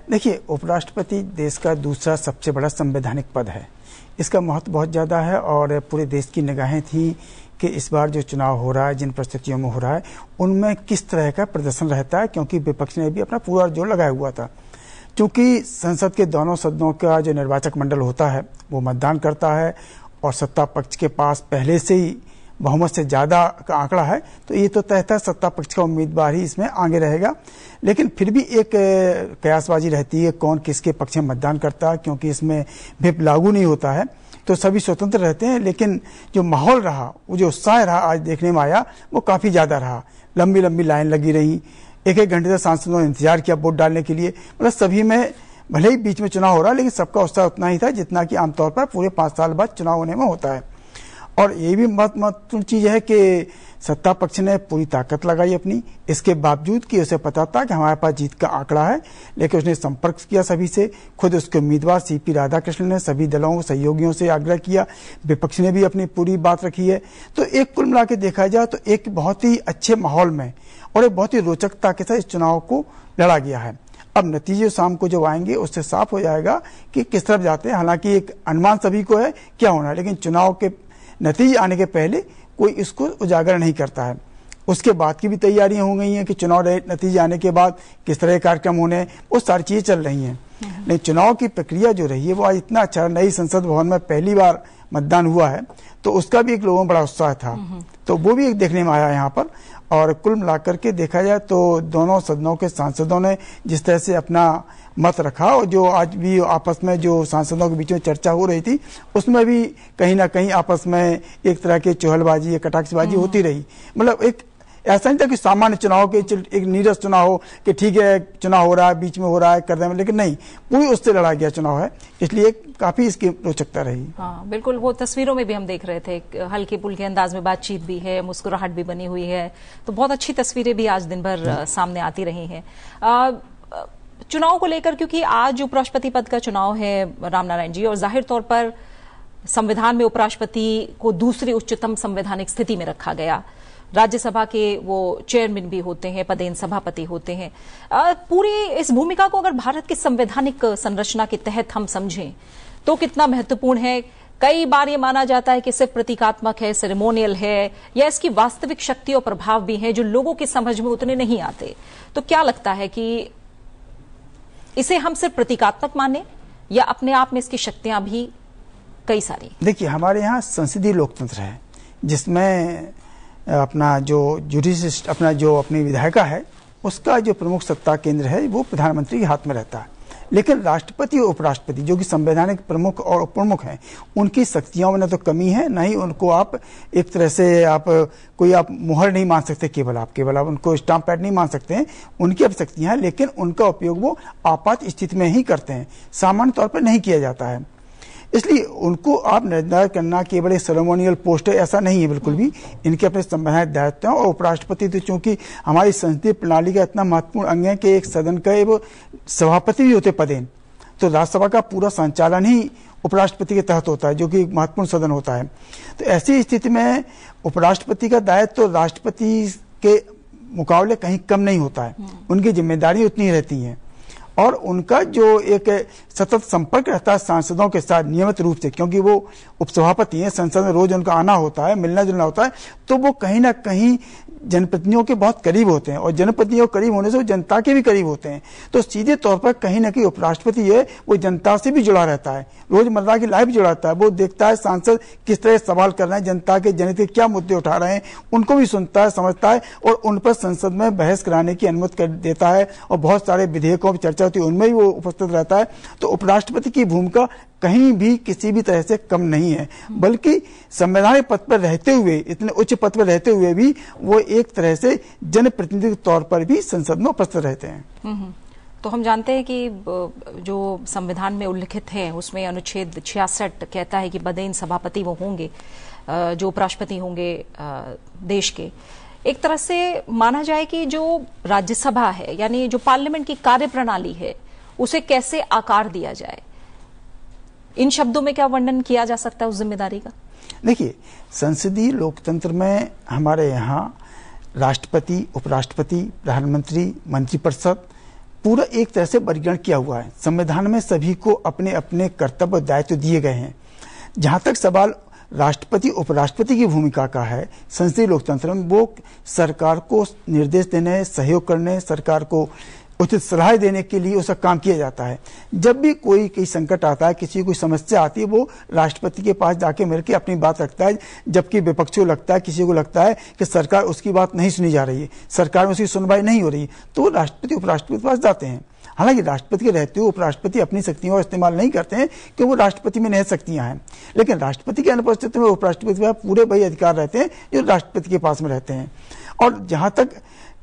देखिए, उपराष्ट्रपति देश का दूसरा सबसे बड़ा संवैधानिक पद है। इसका महत्व बहुत ज्यादा है और पूरे देश की निगाहें थी कि इस बार जो चुनाव हो रहा है, जिन परिस्थितियों में हो रहा है, उनमें किस तरह का प्रदर्शन रहता है, क्योंकि विपक्ष ने भी अपना पूरा जोर लगाया हुआ था। क्योंकि संसद के दोनों सदनों का जो निर्वाचक मंडल होता है वो मतदान करता है और सत्ता पक्ष के पास पहले से ही बहुमत से ज्यादा का आंकड़ा है, तो ये तो तय था सत्ता पक्ष का उम्मीदवार ही इसमें आगे रहेगा। लेकिन फिर भी एक कयासबाजी रहती है कौन किसके पक्ष में मतदान करता है, क्योंकि इसमें व्हिप लागू नहीं होता है, तो सभी स्वतंत्र रहते हैं। लेकिन जो माहौल रहा, वो जो उत्साह रहा आज देखने में आया, वो काफी ज्यादा रहा। लंबी लंबी लाइन लगी रही, एक घंटे तक सांसदों ने इंतजार किया वोट डालने के लिए। मतलब सभी में, भले ही बीच में चुनाव हो रहा, लेकिन सबका उत्साह उतना ही था जितना कि आमतौर पर पूरे 5 साल बाद चुनाव होने में होता है। और ये भी महत्वपूर्ण चीज है कि सत्ता पक्ष ने पूरी ताकत लगाई अपनी, इसके बावजूद कि उसे पता था कि हमारे पास जीत का आंकड़ा है, लेकिन उसने संपर्क किया सभी से। खुद उसके उम्मीदवार सीपी राधाकृष्णन ने सभी दलों सहयोगियों से आग्रह किया, विपक्ष ने भी अपनी पूरी बात रखी है। तो एक कुल मिला के देखा जाए तो एक बहुत ही अच्छे माहौल में और एक बहुत ही रोचकता के साथ इस चुनाव को लड़ा गया है। अब नतीजे शाम को जब आएंगे उससे साफ हो जाएगा कि किस तरफ जाते हैं। हालांकि एक अनुमान सभी को है क्या होना है, लेकिन चुनाव के नतीजे आने के पहले कोई इसको उजागर नहीं करता है। उसके बाद की भी तैयारियां हो गई हैं कि चुनाव नतीजे आने के बाद किस तरह के कार्यक्रम होने हैं, वो सारी चीजें चल रही हैं। लेकिन चुनाव की प्रक्रिया जो रही है वो आज इतना अच्छा, नई संसद भवन में पहली बार मतदान हुआ है, तो उसका भी एक लोगों में बड़ा उत्साह था, तो वो भी एक देखने में आया यहाँ पर। और कुल मिलाकर के देखा जाए तो दोनों सदनों के सांसदों ने जिस तरह से अपना मत रखा, और जो आज भी आपस में जो सांसदों के बीच में चर्चा हो रही थी, उसमें भी कहीं ना कहीं आपस में एक तरह की चुहलबाजी, कटाक्षबाजी होती रही। मतलब एक ऐसा नहीं था कि सामान्य चुनाव के एक नीरस चुनाव हो कि ठीक है चुनाव हो रहा है, बीच में हो रहा है, कर रहे हैं, लेकिन नहीं, पूरी उससे लड़ा गया चुनाव है, इसलिए काफी इसकी रोचकता रही। हाँ बिल्कुल, वो तस्वीरों में भी हम देख रहे थे, हल्के पुल्के अंदाज में बातचीत भी है, मुस्कुराहट भी बनी हुई है, तो बहुत अच्छी तस्वीरें भी आज दिन भर सामने आती रही हैं। चुनाव को लेकर, क्योंकि आज उपराष्ट्रपति पद का चुनाव है रामनारायण जी, और जाहिर तौर पर संविधान में उपराष्ट्रपति को दूसरी उच्चतम संवैधानिक स्थिति में रखा गया, राज्यसभा के वो चेयरमैन भी होते हैं, पदेन सभापति होते हैं। पूरी इस भूमिका को अगर भारत की संवैधानिक संरचना के तहत हम समझें तो कितना महत्वपूर्ण है? कई बार ये माना जाता है कि सिर्फ प्रतीकात्मक है, सेरेमोनियल है, या इसकी वास्तविक शक्ति और प्रभाव भी है जो लोगों की समझ में उतने नहीं आते। तो क्या लगता है कि इसे हम सिर्फ प्रतीकात्मक माने या अपने आप में इसकी शक्तियां भी कई सारी? देखिए, हमारे यहाँ संसदीय लोकतंत्र है जिसमें अपना जो जुडिशरी, अपना जो अपनी विधायिका है, उसका जो प्रमुख सत्ता केंद्र है वो प्रधानमंत्री के हाथ में रहता है। लेकिन राष्ट्रपति और उपराष्ट्रपति जो कि संवैधानिक प्रमुख और उप प्रमुख हैं, उनकी शक्तियों में न तो कमी है, न ही उनको आप एक तरह से आप मुहर नहीं मान सकते, केवल आप उनको स्टाम्प पैड नहीं मान सकते हैं। उनकी अब शक्तियां हैं, लेकिन उनका उपयोग वो आपात स्थिति में ही करते हैं, सामान्य तौर पर नहीं किया जाता है। इसलिए उनको आप निर्धारित करना केवल एक सेरेमोनियल पोस्ट है, ऐसा नहीं है बिल्कुल भी। इनके अपने संवैधानिक दायित्व हैं। और उपराष्ट्रपति तो चूंकि हमारी संसदीय प्रणाली का इतना महत्वपूर्ण अंग है कि एक सदन का वो सभापति भी होते पदेन, तो राज्यसभा का पूरा संचालन ही उपराष्ट्रपति के तहत होता है, जो कि महत्वपूर्ण सदन होता है। तो ऐसी स्थिति में उपराष्ट्रपति का दायित्व तो राष्ट्रपति के मुकाबले कहीं कम नहीं होता है। उनकी जिम्मेदारी उतनी ही रहती है, और उनका जो एक सतत संपर्क रहता है सांसदों के साथ नियमित रूप से, क्योंकि वो उपसभापति हैं, संसद में रोज उनका आना होता है, मिलना जुलना होता है, तो वो कहीं ना कहीं जनप्रतिनिधियों के बहुत करीब होते हैं, और जनप्रतिनिधियों के करीब होने से वो जनता के भी करीब होते हैं। तो सीधे तौर पर कहीं ना कहीं उपराष्ट्रपति है वो जनता से भी जुड़ा रहता है, रोजमर्रा की लाइफ जुड़ा रहता है। वो देखता है सांसद किस तरह सवाल कर रहे हैं, जनता के जनहित के क्या मुद्दे उठा रहे हैं, उनको भी सुनता है, समझता है, और उन पर संसद में बहस कराने की अनुमति कर देता है, और बहुत सारे विधेयकों पर चर्चा होती है, उनमें भी वो उपस्थित रहता है। तो उपराष्ट्रपति की भूमिका कहीं भी किसी भी तरह से कम नहीं है, बल्कि संवैधानिक पद पर रहते हुए, इतने उच्च पद पर रहते हुए भी वो एक तरह से जनप्रतिनिधि के तौर पर भी संसद में उपस्थित रहते हैं। तो हम जानते हैं कि जो संविधान में उल्लिखित है उसमें अनुच्छेद 66 कहता है कि बदेन सभापति वो होंगे जो उपराष्ट्रपति होंगे देश के। एक तरह से माना जाए कि जो राज्यसभा है, यानी जो पार्लियामेंट की कार्यप्रणाली है, उसे कैसे आकार दिया जाए, इन शब्दों में क्या वर्णन किया जा सकता है उस जिम्मेदारी का? देखिए, संसदीय लोकतंत्र में हमारे यहाँ राष्ट्रपति, उपराष्ट्रपति, प्रधानमंत्री, मंत्रिपरिषद पूरा एक तरह से वर्गीकरण किया हुआ है। संविधान में सभी को अपने अपने कर्तव्य दायित्व दिए गए हैं। जहां तक सवाल राष्ट्रपति उपराष्ट्रपति की भूमिका का है संसदीय लोकतंत्र में, वो सरकार को निर्देश देने, सहयोग करने, सरकार को उचित सलाह देने के लिए उसका काम किया जाता है। जब भी कोई संकट आता है, किसी कोई समस्या आती है, वो राष्ट्रपति के पास जाके मिलकर अपनी बात रखता है, जबकि विपक्ष को लगता है, किसी को लगता है कि सरकार उसकी बात नहीं सुनी जा रही है, सरकार में उसकी सुनवाई नहीं हो रही, तो राष्ट्रपति उपराष्ट्रपति के पास जाते हैं। हालांकि राष्ट्रपति के रहते हुए उपराष्ट्रपति अपनी शक्तियों का इस्तेमाल नहीं करते हैं क्योंकि वो राष्ट्रपति में निहित शक्तियां हैं, लेकिन राष्ट्रपति की अनुपस्थिति में उपराष्ट्रपति के पास पूरे वही अधिकार रहते हैं जो राष्ट्रपति के पास में रहते हैं। और जहां तक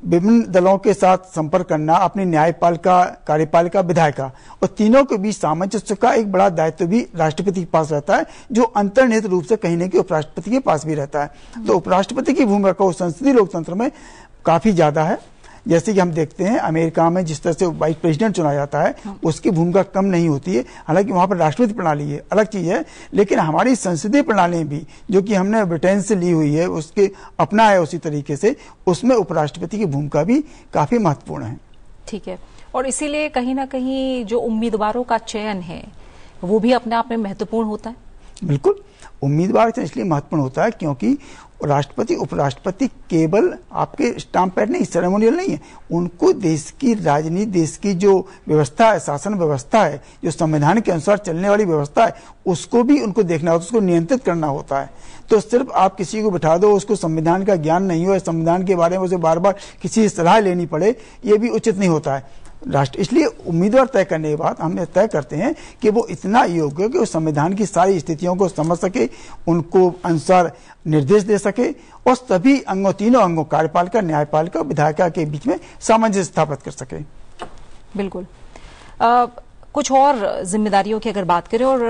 विभिन्न दलों के साथ संपर्क करना, अपनी न्यायपालिका, कार्यपालिका, विधायिका और तीनों के बीच सामंजस्य का एक बड़ा दायित्व भी राष्ट्रपति के पास रहता है, जो अंतर्निहित रूप से कहीं न कहीं उपराष्ट्रपति के पास भी रहता है। तो उपराष्ट्रपति की भूमिका संसदीय लोकतंत्र में काफी ज्यादा है। जैसे कि हम देखते हैं अमेरिका में जिस तरह से वाइस प्रेसिडेंट चुना जाता है, उसकी भूमिका कम नहीं होती है। हालांकि वहां पर राष्ट्रपति प्रणाली है, अलग चीज है, लेकिन हमारी संसदीय प्रणाली भी जो कि हमने ब्रिटेन से ली हुई है, उसके अपना है उसी तरीके से, उसमें उपराष्ट्रपति की भूमिका भी काफी महत्वपूर्ण है। ठीक है, और इसीलिए कहीं ना कहीं जो उम्मीदवारों का चयन है वो भी अपने आप में महत्वपूर्ण होता है। बिल्कुल, उम्मीदवार इसलिए महत्वपूर्ण होता है क्योंकि राष्ट्रपति उपराष्ट्रपति केवल आपके स्टाम्प पैड नहीं, सेरेमोनियल नहीं है, उनको देश की राजनीति, देश की जो व्यवस्था है, शासन व्यवस्था है, जो संविधान के अनुसार चलने वाली व्यवस्था है, उसको भी उनको देखना होता है, उसको नियंत्रित करना होता है। तो सिर्फ आप किसी को बिठा दो, उसको संविधान का ज्ञान नहीं हो, संविधान के बारे में उसे बार बार किसी से सलाह लेनी पड़े, ये भी उचित नहीं होता है। इसलिए उम्मीदवार तय करने के बाद हम तय करते हैं कि वो इतना योग्य हो कि वो संविधान की सारी स्थितियों को समझ सके, उनको अनुसार निर्देश दे सके और सभी अंगों, तीनों अंगों, कार्यपालिका, न्यायपालिका, विधायिका के बीच में सामंजस्य स्थापित कर सके। बिल्कुल। कुछ और जिम्मेदारियों की अगर बात करें और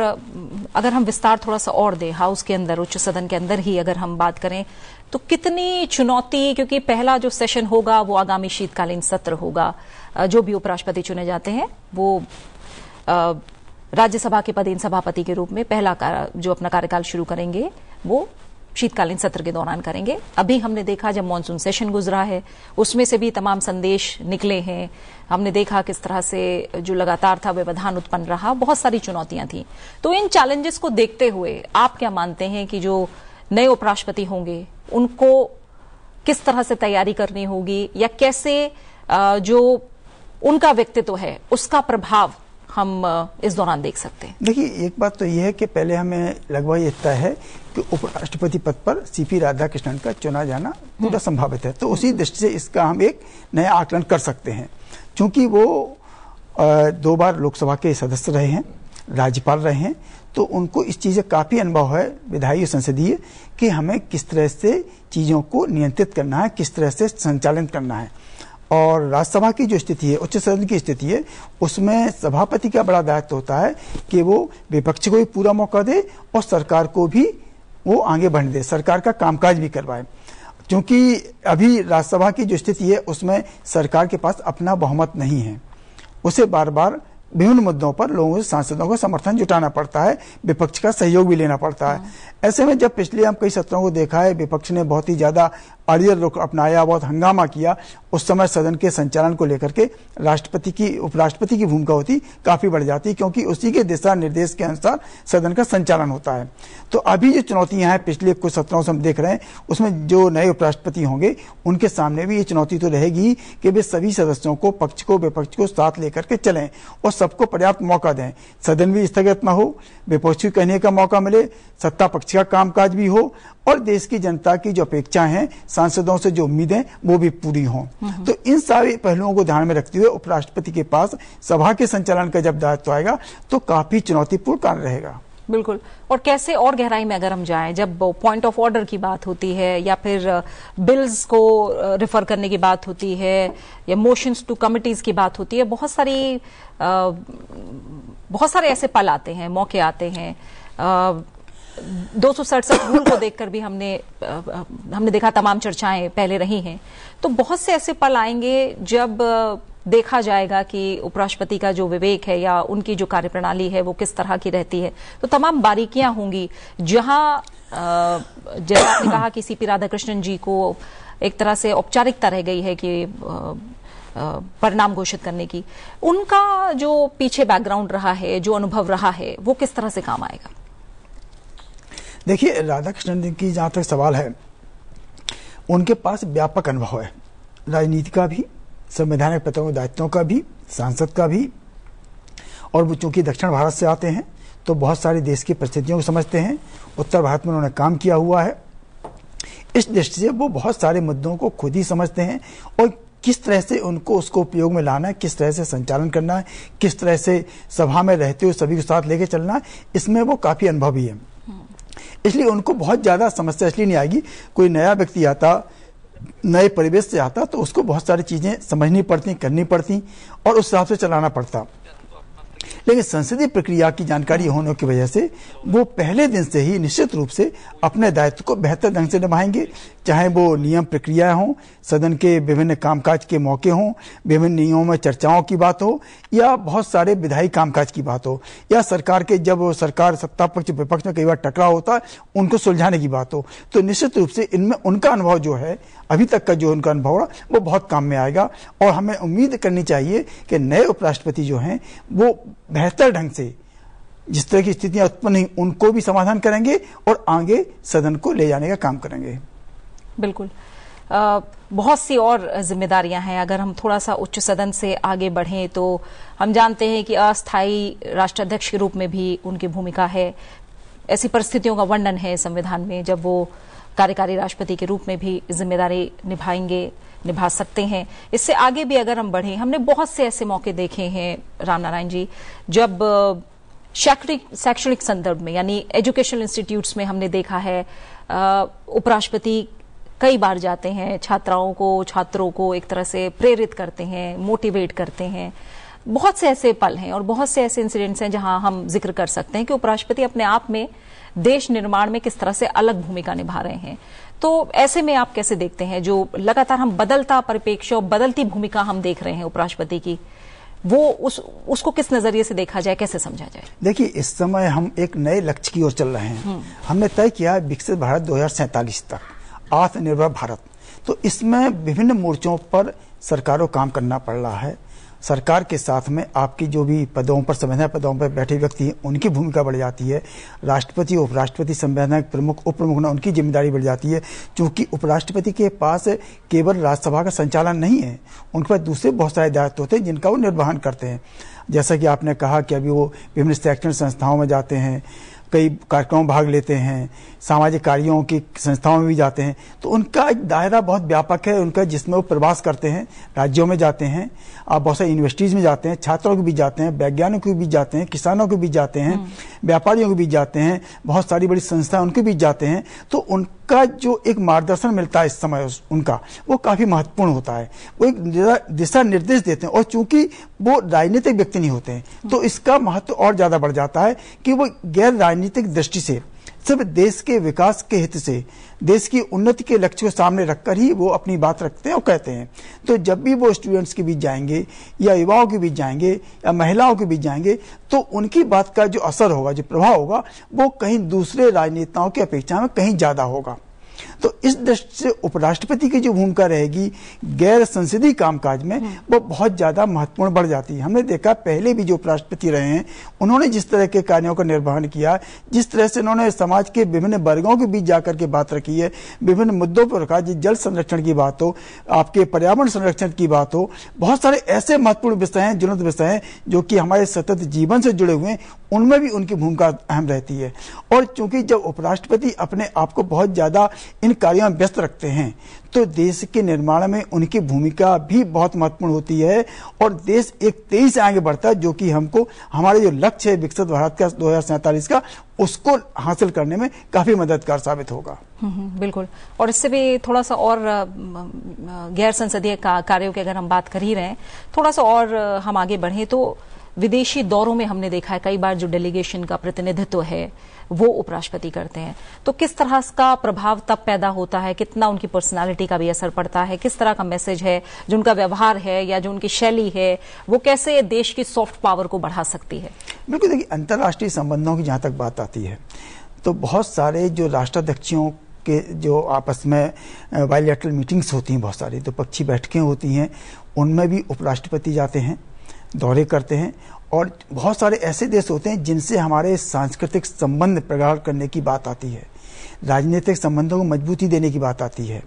अगर हम विस्तार थोड़ा सा और दें, हाउस के अंदर, उच्च सदन के अंदर ही अगर हम बात करें, तो कितनी चुनौती, क्योंकि पहला जो सेशन होगा वो आगामी शीतकालीन सत्र होगा, जो भी उपराष्ट्रपति चुने जाते हैं वो राज्यसभा के पदेन सभापति के रूप में पहला जो अपना कार्यकाल शुरू करेंगे वो शीतकालीन सत्र के दौरान करेंगे। अभी हमने देखा जब मॉनसून सेशन गुजरा है उसमें से भी तमाम संदेश निकले हैं, हमने देखा किस तरह से जो लगातार था व्यवधान उत्पन्न रहा, बहुत सारी चुनौतियां थी। तो इन चैलेंजेस को देखते हुए आप क्या मानते हैं कि जो नए उपराष्ट्रपति होंगे उनको किस तरह से तैयारी करनी होगी, या कैसे जो उनका व्यक्तित्व है उसका प्रभाव हम इस दौरान देख सकते हैं? देखिए, एक बात तो यह है कि पहले हमें लगभग ये तय है कि उपराष्ट्रपति पद पर सीपी राधाकृष्णन का चुना जाना पूरा संभावित है। तो उसी दृष्टि से इसका हम एक नया आकलन कर सकते हैं, क्योंकि वो 2 बार लोकसभा के सदस्य रहे हैं, राज्यपाल रहे हैं, तो उनको इस चीज़ का काफ़ी अनुभव है विधायी संसदीय कि हमें किस तरह से चीज़ों को नियंत्रित करना है, किस तरह से संचालन करना है। और राज्यसभा की जो स्थिति है, उच्च सदन की स्थिति है, उसमें सभापति का बड़ा दायित्व होता है कि वो विपक्ष को भी पूरा मौका दे और सरकार को भी वो आगे बढ़ने दे, सरकार का कामकाज भी करवाए। क्योंकि अभी राज्यसभा की जो स्थिति है उसमें सरकार के पास अपना बहुमत नहीं है, उसे बार बार विभिन्न मुद्दों पर लोगों से, सांसदों को समर्थन जुटाना पड़ता है, विपक्ष का सहयोग भी लेना पड़ता है। ऐसे में जब पिछले हम कई सत्रों को देखा है विपक्ष ने बहुत ही ज्यादा अड़ियल रुख अपनाया, बहुत हंगामा किया, उस समय सदन के संचालन को लेकर के राष्ट्रपति की, उपराष्ट्रपति की भूमिका होती काफी बढ़ जाती, क्योंकि उसी के दिशा निर्देश के अनुसार सदन का संचालन होता है। तो अभी जो चुनौतियां हैं पिछले कुछ सत्रों से हम देख रहे हैं, उसमें जो नए उपराष्ट्रपति होंगे उनके सामने भी ये चुनौती तो रहेगी कि वे सभी सदस्यों को, पक्ष को, विपक्ष को साथ लेकर के चलें और सबको पर्याप्त मौका दें, सदन भी स्थगित न हो, विपक्ष को कहने का मौका मिले, सत्ता पक्ष का कामकाज भी हो और देश की जनता की जो अपेक्षाएं हैं, सांसदों से जो उम्मीदें, वो भी पूरी हों। तो इन सारे पहलुओं को ध्यान में रखते हुए उपराष्ट्रपति के पास सभा के संचालन का जब दायित्व आएगा तो काफी चुनौतीपूर्ण कार्य रहेगा। बिल्कुल। और कैसे और गहराई में अगर हम जाएं, जब पॉइंट ऑफ ऑर्डर की बात होती है या फिर बिल्स को रिफर करने की बात होती है या मोशंस टू कमिटीज की बात होती है, बहुत सारे ऐसे पल आते हैं, मौके आते हैं। 267 रूल को देखकर भी हमने देखा तमाम चर्चाएं पहले रही हैं। तो बहुत से ऐसे पल आएंगे जब देखा जाएगा कि उपराष्ट्रपति का जो विवेक है या उनकी जो कार्यप्रणाली है वो किस तरह की रहती है। तो तमाम बारीकियां होंगी, जहां जैसा आपने कहा कि सीपी राधाकृष्णन जी को एक तरह से औपचारिकता रह गई है कि परिणाम घोषित करने की, उनका जो पीछे बैकग्राउंड रहा है, जो अनुभव रहा है, वो किस तरह से काम आएगा? देखिए, राधाकृष्णन जी की जहाँ तक सवाल है, उनके पास व्यापक अनुभव है, राजनीति का भी, संवैधानिक पदों दायित्वों का भी, सांसद का भी, और वो चूंकि दक्षिण भारत से आते हैं तो बहुत सारे देश की परिस्थितियों को समझते हैं। उत्तर भारत में उन्होंने काम किया हुआ है, इस दृष्टि से वो बहुत सारे मुद्दों को खुद ही समझते हैं और किस तरह से उनको उसको उपयोग में लाना है, किस तरह से संचालन करना है, किस तरह से सभा में रहते हुए सभी को साथ लेके चलना है, इसमें वो काफी अनुभवी है। इसलिए उनको बहुत ज्यादा समस्या इसलिए नहीं आएगी। कोई नया व्यक्ति आता, नए परिवेश से आता, तो उसको बहुत सारी चीजें समझनी पड़ती, करनी पड़ती और उस हिसाब से चलाना पड़ता। लेकिन संसदीय प्रक्रिया की जानकारी होने की वजह से वो पहले दिन से ही निश्चित रूप से अपने दायित्व को बेहतर ढंग से निभाएंगे, चाहे वो नियम प्रक्रिया हों, सदन के विभिन्न कामकाज के मौके हों, विभिन्न नियमों में चर्चाओं की बात हो, या बहुत सारे विधायी कामकाज की बात हो, या सरकार के जब सरकार सत्ता पक्ष विपक्ष में कई बार टकराव होता है उनको सुलझाने की बात हो। तो निश्चित रूप से इनमें उनका अनुभव जो है, अभी तक का जो उनका अनुभव रहा, वो बहुत काम में आएगा। और हमें उम्मीद करनी चाहिए कि नए उपराष्ट्रपति जो हैं वो बेहतर ढंग से जिस तरह की स्थितियां उत्पन्न हुई उनको भी समाधान करेंगे और आगे सदन को ले जाने का काम करेंगे। बिल्कुल। बहुत सी और जिम्मेदारियां हैं। अगर हम थोड़ा सा उच्च सदन से आगे बढ़ें तो हम जानते हैं कि अस्थायी राष्ट्राध्यक्ष के रूप में भी उनकी भूमिका है। ऐसी परिस्थितियों का वर्णन है संविधान में जब वो कार्यकारी राष्ट्रपति के रूप में भी जिम्मेदारी निभा सकते हैं। इससे आगे भी अगर हम बढ़ें, हमने बहुत से ऐसे मौके देखे हैं रामनारायण जी, जब शैक्षणिक संदर्भ में यानी एजुकेशनल इंस्टीट्यूट्स में हमने देखा है उपराष्ट्रपति कई बार जाते हैं, छात्रों को एक तरह से प्रेरित करते हैं, मोटिवेट करते हैं। बहुत से ऐसे पल हैं और बहुत से ऐसे इंसिडेंट्स हैं जहां हम जिक्र कर सकते हैं कि उपराष्ट्रपति अपने आप में देश निर्माण में किस तरह से अलग भूमिका निभा रहे हैं। तो ऐसे में आप कैसे देखते हैं जो लगातार हम बदलता परिप्रेक्ष्य और बदलती भूमिका हम देख रहे हैं उपराष्ट्रपति की, वो उसको किस नजरिए से देखा जाए, कैसे समझा जाए? देखिए, इस समय हम एक नए लक्ष्य की ओर चल रहे हैं। हमने तय किया है विकसित भारत 2047 तक, आत्मनिर्भर भारत। तो इसमें विभिन्न मोर्चों पर सरकारों को काम करना पड़ रहा है। सरकार के साथ में आपकी जो भी पदों पर, संवैधानिक पदों पर बैठे व्यक्ति हैं, उनकी भूमिका बढ़ जाती है। राष्ट्रपति, उपराष्ट्रपति, संवैधानिक प्रमुख, उप प्रमुख, उनकी जिम्मेदारी बढ़ जाती है। क्योंकि उपराष्ट्रपति के पास केवल राज्यसभा का संचालन नहीं है, उनके पास दूसरे बहुत सारे दायित्व होते हैं जिनका वो निर्वहन करते हैं। जैसा कि आपने कहा कि अभी वो विभिन्न शैक्षणिक संस्थाओं में जाते हैं, कई कार्यक्रमों में भाग लेते हैं, सामाजिक कार्यों की संस्थाओं में भी जाते हैं। तो उनका एक दायरा बहुत व्यापक है उनका, जिसमें वो प्रवास करते हैं, राज्यों में जाते हैं, आप बहुत सारी यूनिवर्सिटीज में जाते हैं, छात्रों के बीच जाते हैं, वैज्ञानिकों के बीच जाते हैं, किसानों के बीच जाते हैं, व्यापारियों के बीच जाते हैं, बहुत सारी बड़ी संस्थाएं उनके बीच जाते हैं। तो उनका जो एक मार्गदर्शन मिलता है इस समय उनका, वो काफी महत्वपूर्ण होता है। वो एक दिशा निर्देश देते हैं और चूंकि वो राजनीतिक व्यक्ति नहीं होते हैं तो इसका महत्व और ज्यादा बढ़ जाता है कि वो गैर राजनीतिक दृष्टि से सिर्फ देश के विकास के हित से, देश की उन्नति के लक्ष्य को सामने रखकर ही वो अपनी बात रखते हैं और कहते हैं। तो जब भी वो स्टूडेंट्स के बीच जाएंगे या युवाओं के बीच जाएंगे या महिलाओं के बीच जाएंगे तो उनकी बात का जो असर होगा, जो प्रभाव होगा, वो कहीं दूसरे राजनेताओं की अपेक्षा में कहीं ज्यादा होगा। तो इस दृष्टि से उपराष्ट्रपति की जो भूमिका रहेगी गैर संसदीय कामकाज में, वो बहुत ज्यादा महत्वपूर्ण बढ़ जाती है। हमने देखा पहले भी जो उपराष्ट्रपति रहे हैं उन्होंने जिस तरह के कार्यों का निर्वहन किया, जिस तरह से उन्होंने समाज के विभिन्न वर्गों के बीच जाकर के बात रखी है, विभिन्न मुद्दों पर रखा, जल संरक्षण की बात हो, आपके पर्यावरण संरक्षण की बात हो, बहुत सारे ऐसे महत्वपूर्ण विषय हैं, ज्वलंत विषय हैं जो कि हमारे सतत जीवन से जुड़े हुए हैं, उनमें भी उनकी भूमिका अहम रहती है। और चूंकि जब उपराष्ट्रपति अपने आप को बहुत ज्यादा इन कार्यों में व्यस्त रखते हैं तो देश के निर्माण में उनकी भूमिका भी बहुत महत्वपूर्ण होती है और देश एक तेजी से आगे बढ़ता है, जो कि हमको हमारे जो लक्ष्य है विकसित भारत का 2047 का, उसको हासिल करने में काफी मददगार साबित होगा। बिल्कुल। और इससे भी थोड़ा सा और गैर संसदीय कार्यों की अगर हम बात कर ही रहे हैं, थोड़ा सा और हम आगे बढ़े तो विदेशी दौरों में हमने देखा है कई बार जो डेलीगेशन का प्रतिनिधित्व है वो उपराष्ट्रपति करते हैं। तो किस तरह का प्रभाव तब पैदा होता है, कितना उनकी पर्सनालिटी का भी असर पड़ता है, किस तरह का मैसेज है, जो उनका व्यवहार है या जो उनकी शैली है वो कैसे देश की सॉफ्ट पावर को बढ़ा सकती है? बिल्कुल। देखिए, अंतर्राष्ट्रीय संबंधों की जहां तक बात आती है तो बहुत सारे जो राष्ट्राध्यक्षों के जो आपस में बायलैटरल मीटिंग्स होती हैं, बहुत सारी तो पक्षी बैठकें होती हैं, उनमें भी उपराष्ट्रपति जाते हैं। दौरे करते हैं और बहुत सारे ऐसे देश होते हैं जिनसे हमारे सांस्कृतिक संबंध प्रगाढ़ करने की बात आती है, राजनीतिक संबंधों को मजबूती देने की बात आती है,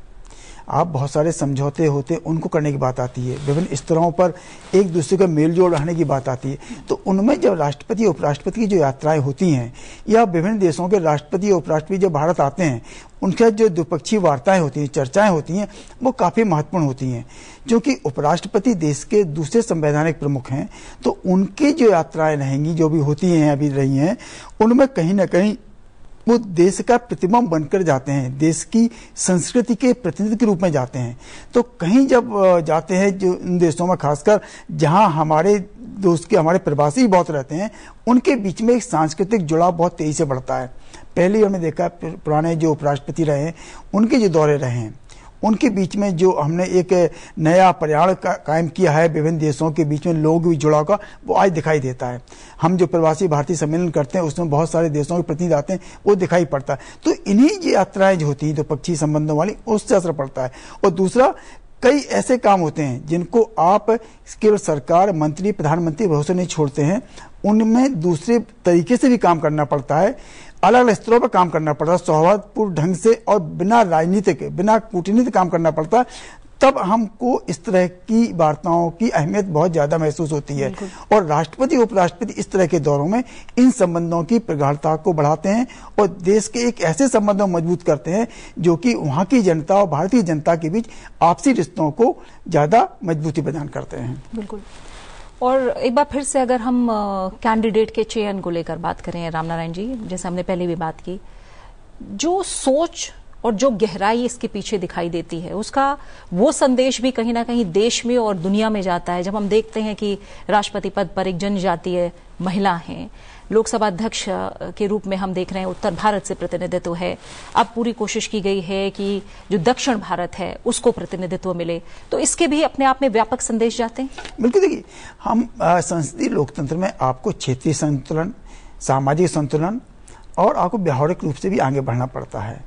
आप बहुत सारे समझौते होते उनको करने की बात आती है, विभिन्न स्तरों पर एक दूसरे का मेल जोल रहने की बात आती है। तो उनमें जब राष्ट्रपति उपराष्ट्रपति की जो यात्राएं होती हैं या विभिन्न देशों के राष्ट्रपति उपराष्ट्रपति जब भारत आते हैं, उनके जो द्विपक्षीय वार्ताएं होती हैं, चर्चाएं होती हैं, वो काफी महत्वपूर्ण होती हैं। क्योंकि उपराष्ट्रपति देश के दूसरे संवैधानिक प्रमुख हैं, तो उनकी जो यात्राएं रहेंगी, जो भी होती हैं, अभी रही हैं, उनमें कहीं ना कहीं वो देश का प्रतिबिंब बनकर जाते हैं, देश की संस्कृति के प्रतिनिधि के रूप में जाते हैं। तो कहीं जब जाते हैं, जो उन देशों में खासकर जहां हमारे दोस्त के हमारे प्रवासी बहुत रहते हैं, उनके बीच में एक सांस्कृतिक जुड़ाव बहुत तेजी से बढ़ता है। पहले हमने देखा पुराने जो उपराष्ट्रपति रहे हैं, उनके जो दौरे रहे हैं, उनके बीच में जो हमने एक नया पर्यावरण कायम किया है विभिन्न देशों के बीच में लोगों की जुड़ाव का, वो आज दिखाई देता है। हम जो प्रवासी भारतीय सम्मेलन करते हैं उसमें बहुत सारे देशों के प्रतिनिधि आते हैं, वो दिखाई पड़ता है। तो इन्हीं जो यात्राएं जो होती हैं तो पक्षी संबंधों वाली, उससे असर पड़ता है। और दूसरा, कई ऐसे काम होते हैं जिनको आप केवल सरकार, मंत्री, प्रधानमंत्री भरोसे नहीं छोड़ते हैं, उनमें दूसरे तरीके से भी काम करना पड़ता है, अलग अलग स्तरों पर काम करना पड़ता है, सौहार्दपूर्ण ढंग से और बिना राजनीतिक, बिना कूटनीतिक काम करना पड़ता है। तब हमको इस तरह की वार्ताओं की अहमियत बहुत ज्यादा महसूस होती है। और राष्ट्रपति उपराष्ट्रपति इस तरह के दौरों में इन संबंधों की प्रगाढ़ता को बढ़ाते हैं और देश के एक ऐसे संबंधों को मजबूत करते हैं जो कि वहां की जनता और भारतीय जनता के बीच आपसी रिश्तों को ज्यादा मजबूती प्रदान करते हैं। बिल्कुल। और एक बार फिर से अगर हम कैंडिडेट के चयन को लेकर बात करें रामनारायण जी, जैसे हमने पहले भी बात की, जो सोच और जो गहराई इसके पीछे दिखाई देती है, उसका वो संदेश भी कहीं ना कहीं देश में और दुनिया में जाता है। जब हम देखते हैं कि राष्ट्रपति पद पर एक जनजातीय महिला हैं, लोकसभा अध्यक्ष के रूप में हम देख रहे हैं उत्तर भारत से प्रतिनिधित्व है, अब पूरी कोशिश की गई है कि जो दक्षिण भारत है उसको प्रतिनिधित्व मिले, तो इसके भी अपने आप में व्यापक संदेश जाते हैं। बिल्कुल, देखिए, हम संसदीय लोकतंत्र में आपको क्षेत्रीय संतुलन, सामाजिक संतुलन और आपको व्यावहारिक रूप से भी आगे बढ़ना पड़ता है।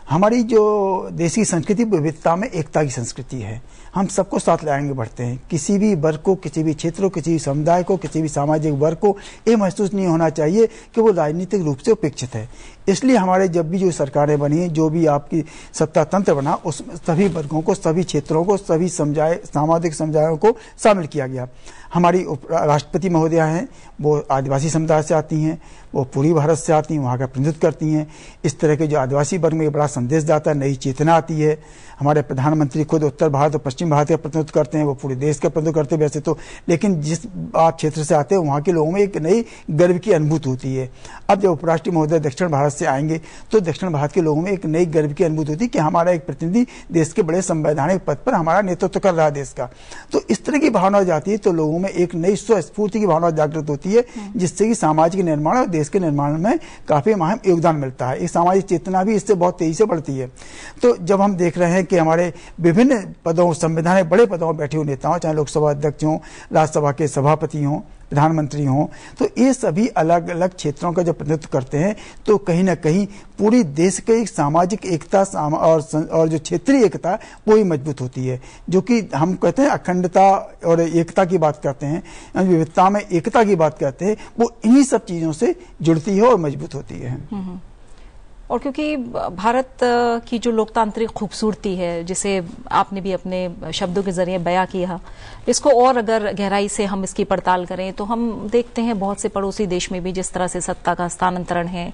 हमारी जो देश की संस्कृति विविधता में एकता की संस्कृति है, हम सबको साथ ले आएंगे बढ़ते हैं। किसी भी वर्ग को, किसी भी क्षेत्र को, किसी भी समुदाय को, किसी भी सामाजिक वर्ग को ये महसूस नहीं होना चाहिए कि वो राजनीतिक रूप से उपेक्षित है। इसलिए हमारे जब भी जो सरकारें बनी, जो भी आपकी सत्ता तंत्र बना, उसमें सभी वर्गों को, सभी क्षेत्रों को, सभी सामाजिक समुदायों को शामिल किया गया। हमारी राष्ट्रपति महोदया हैं, वो आदिवासी समुदाय से आती हैं, वो पूरी भारत से आती हैं, वहाँ का प्रतिनिधित्व करती हैं। इस तरह के जो आदिवासी वर्ग में एक बड़ा संदेश जाता है, नई चेतना आती है। हमारे प्रधानमंत्री खुद उत्तर भारत और पश्चिम भारत का प्रतिनिधित्व करते हैं, वो पूरे देश का प्रतिनिधित्व करते हैं वैसे तो, लेकिन जिस आप क्षेत्र से आते हैं वहाँ के लोगों में एक नई गर्व की अनुभूति होती है। अब जब उपराष्ट्रपति महोदय दक्षिण भारत से आएंगे तो दक्षिण भारत के लोगों में एक नई गर्व की अनुभूति होती है कि हमारा एक प्रतिनिधि देश के बड़े संवैधानिक पद पर हमारा नेतृत्व कर रहा है देश का। तो इस तरह की भावना जाती है तो लोगों में एक नई स्वस्फूर्ति की भावना जागृत होती है, जिससे कि सामाजिक निर्माण और देश के निर्माण में काफी अहम योगदान मिलता है। एक सामाजिक चेतना भी इससे बहुत तेजी से बढ़ती है। तो जब हम देख रहे हैं कि हमारे विभिन्न पदों, संवैधानिक बड़े पदों पर बैठे हुए नेता हों, चाहे लोकसभा अध्यक्ष हों, राज्यसभा के सभापति हों, प्रधानमंत्री हों, तो ये सभी अलग अलग क्षेत्रों का जब प्रतिनिधित्व करते हैं तो कहीं ना कहीं पूरी देश की सामाजिक एकता और जो क्षेत्रीय एकता वो ही मजबूत होती है। जो कि हम कहते हैं अखंडता और एकता की बात करते हैं, विविधता में एकता की बात करते हैं, वो इन्हीं सब चीजों से जुड़ती है और मजबूत होती है। और क्योंकि भारत की जो लोकतांत्रिक खूबसूरती है, जिसे आपने भी अपने शब्दों के जरिए बयां किया, इसको और अगर गहराई से हम इसकी पड़ताल करें तो हम देखते हैं बहुत से पड़ोसी देश में भी जिस तरह से सत्ता का हस्तांतरण है,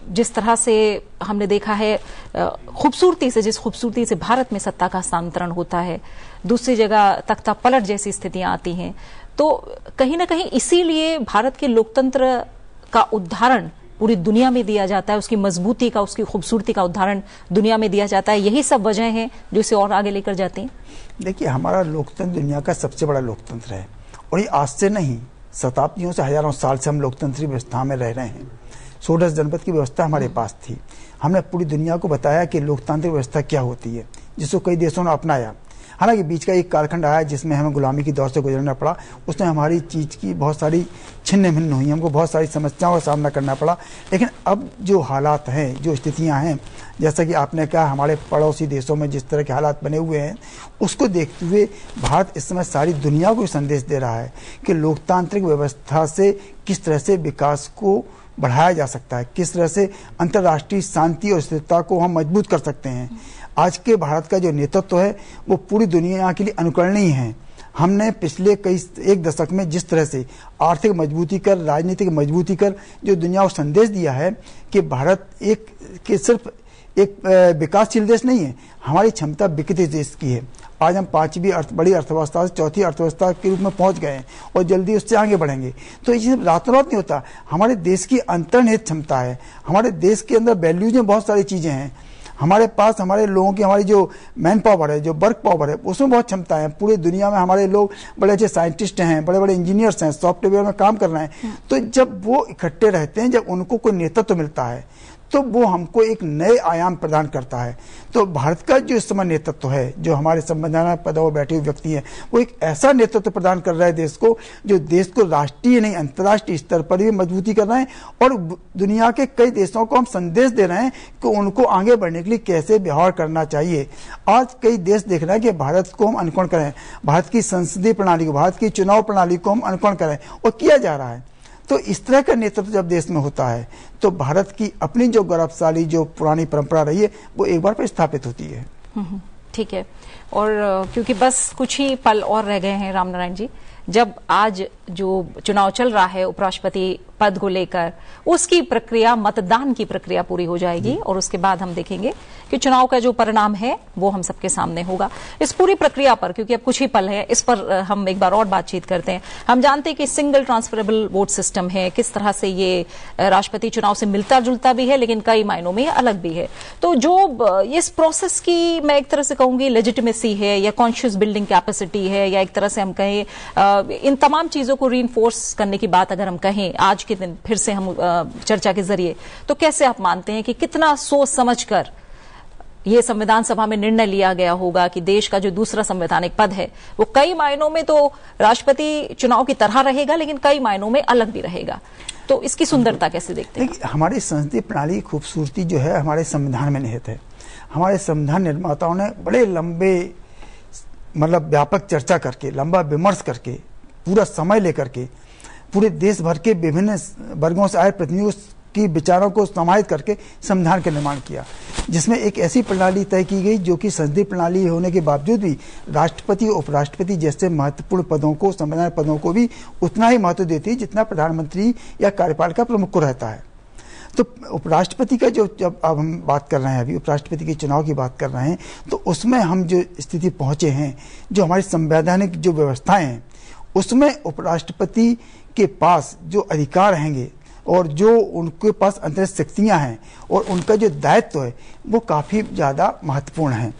जिस तरह से हमने देखा है खूबसूरती से, जिस खूबसूरती से भारत में सत्ता का हस्तांतरण होता है, दूसरी जगह तख्ता पलट जैसी स्थितियां आती हैं। तो कहीं ना कहीं इसीलिए भारत के लोकतंत्र का उदाहरण पूरी दुनिया में दिया जाता है, उसकी मजबूती का, उसकी खूबसूरती का उदाहरण दुनिया में दिया जाता है। यही सब वजह हैं जो इसे और आगे लेकर जाती हैं। देखिए, हमारा लोकतंत्र दुनिया का सबसे बड़ा लोकतंत्र है और ये आज से नहीं, शताब्दियों से, हजारों साल से हम लोकतंत्री व्यवस्था में रह रहे हैं। 16 जनपद की व्यवस्था हमारे पास थी। हमने पूरी दुनिया को बताया कि लोकतांत्रिक व्यवस्था क्या होती है, जिसको कई देशों ने अपनाया। हालांकि बीच का एक कालखंड आया जिसमें हमें गुलामी की दौर से गुजरना पड़ा, उसने हमारी चीज की बहुत सारी छिन्न भिन्न हुई, हमको बहुत सारी समस्याओं का सामना करना पड़ा। लेकिन अब जो हालात हैं, जो स्थितियां हैं, जैसा कि आपने कहा, हमारे पड़ोसी देशों में जिस तरह के हालात बने हुए हैं, उसको देखते हुए भारत इस समय सारी दुनिया को संदेश दे रहा है कि लोकतांत्रिक व्यवस्था से किस तरह से विकास को बढ़ाया जा सकता है, किस तरह से अंतर्राष्ट्रीय शांति और स्थिरता को हम मजबूत कर सकते हैं। आज के भारत का जो नेतृत्व है वो पूरी दुनिया के लिए अनुकरणीय है। हमने पिछले एक दशक में जिस तरह से आर्थिक मजबूती कर, राजनीतिक मजबूती कर जो दुनिया को संदेश दिया है कि भारत सिर्फ एक विकासशील देश नहीं है, हमारी क्षमता विकसित देश की है। आज हम 5वीं बड़ी अर्थव्यवस्था से 4थी अर्थव्यवस्था के रूप में पहुंच गए हैं और जल्दी उससे आगे बढ़ेंगे। तो ये रातों रात नहीं होता, हमारे देश की अंतर्निहित क्षमता है, हमारे देश के अंदर वैल्यूज में बहुत सारी चीजें हैं, हमारे पास हमारे लोगों की, हमारी जो मैन पावर है, जो वर्क पावर है, उसमें बहुत क्षमता है। पूरी दुनिया में हमारे लोग बड़े अच्छे साइंटिस्ट हैं, बड़े बड़े इंजीनियर्स हैं, सॉफ्टवेयर में काम कर रहे हैं। तो जब वो इकट्ठे रहते हैं, जब उनको कोई नेतृत्व मिलता है, तो वो हमको एक नए आयाम प्रदान करता है। तो भारत का जो इस समय नेतृत्व है, जो हमारे संवैधानिक पदों पर बैठे हुए व्यक्ति हैं, वो एक ऐसा नेतृत्व प्रदान कर रहा है देश को, जो देश को राष्ट्रीय नहीं अंतर्राष्ट्रीय स्तर पर भी मजबूती कर रहे हैं और दुनिया के कई देशों को हम संदेश दे रहे हैं कि उनको आगे बढ़ने के लिए कैसे व्यवहार करना चाहिए। आज कई देश देख रहे हैं कि भारत को हम अनुकरण करें, भारत की संसदीय प्रणाली को, भारत की चुनाव प्रणाली को हम अनुकरण करें, और किया जा रहा है। तो इस तरह का नेतृत्व जब देश में होता है तो भारत की अपनी जो गौरवशाली जो पुरानी परंपरा रही है वो एक बार फिर स्थापित होती है। ठीक है। और क्योंकि बस कुछ ही पल और रह गए हैं रामनारायण जी, जब आज जो चुनाव चल रहा है उपराष्ट्रपति पद को लेकर, उसकी प्रक्रिया, मतदान की प्रक्रिया पूरी हो जाएगी और उसके बाद हम देखेंगे कि चुनाव का जो परिणाम है वो हम सबके सामने होगा। इस पूरी प्रक्रिया पर, क्योंकि अब कुछ ही पल है, इस पर हम एक बार और बातचीत करते हैं। हम जानते हैं कि सिंगल ट्रांसफरेबल वोट सिस्टम है, किस तरह से ये राष्ट्रपति चुनाव से मिलता जुलता भी है लेकिन कई मायनों में अलग भी है। तो जो इस प्रोसेस की मैं एक तरह से कहूंगी लेजिटिमेसी है या कॉन्शियस बिल्डिंग कैपेसिटी है, या एक तरह से हम कहें इन तमाम चीजों को रीइंफोर्स करने की बात अगर हम कहें आज के दिन फिर से हम चर्चा के जरिए, तो कैसे आप मानते हैं कि कितना सोच समझकर ये संविधान सभा में निर्णय लिया गया होगा कि देश का जो दूसरा संवैधानिक पद है वो कई मायनों में तो राष्ट्रपति चुनाव की तरह रहेगा लेकिन कई मायनों में अलग भी रहेगा। तो इसकी सुंदरता कैसे देखते हैं? हमारी संसदीय प्रणाली की खूबसूरती जो है हमारे संविधान में निहित है। हमारे संविधान निर्माताओं ने बड़े लंबे व्यापक चर्चा करके, लंबा विमर्श करके, पूरा समय लेकर के, पूरे देश भर के विभिन्न वर्गों से आए प्रतिनिधियों की विचारों को समाहित करके संविधान का निर्माण किया, जिसमें एक ऐसी प्रणाली तय की गई जो कि संसदीय प्रणाली होने के बावजूद भी राष्ट्रपति, उपराष्ट्रपति जैसे महत्वपूर्ण पदों को, संवैधानिक पदों को भी उतना ही महत्व देती है जितना प्रधानमंत्री या कार्यपालिका प्रमुख को रहता है। तो उपराष्ट्रपति का जब अब हम बात कर रहे हैं, अभी उपराष्ट्रपति के चुनाव की बात कर रहे हैं, तो उसमें हम जो स्थिति पहुंचे हैं, जो हमारी संवैधानिक जो व्यवस्थाएं हैं, उसमें उपराष्ट्रपति के पास जो अधिकार रहेंगे और जो उनके पास अंतरिम शक्तियां हैं और उनका जो दायित्व है वो काफी ज्यादा महत्वपूर्ण है।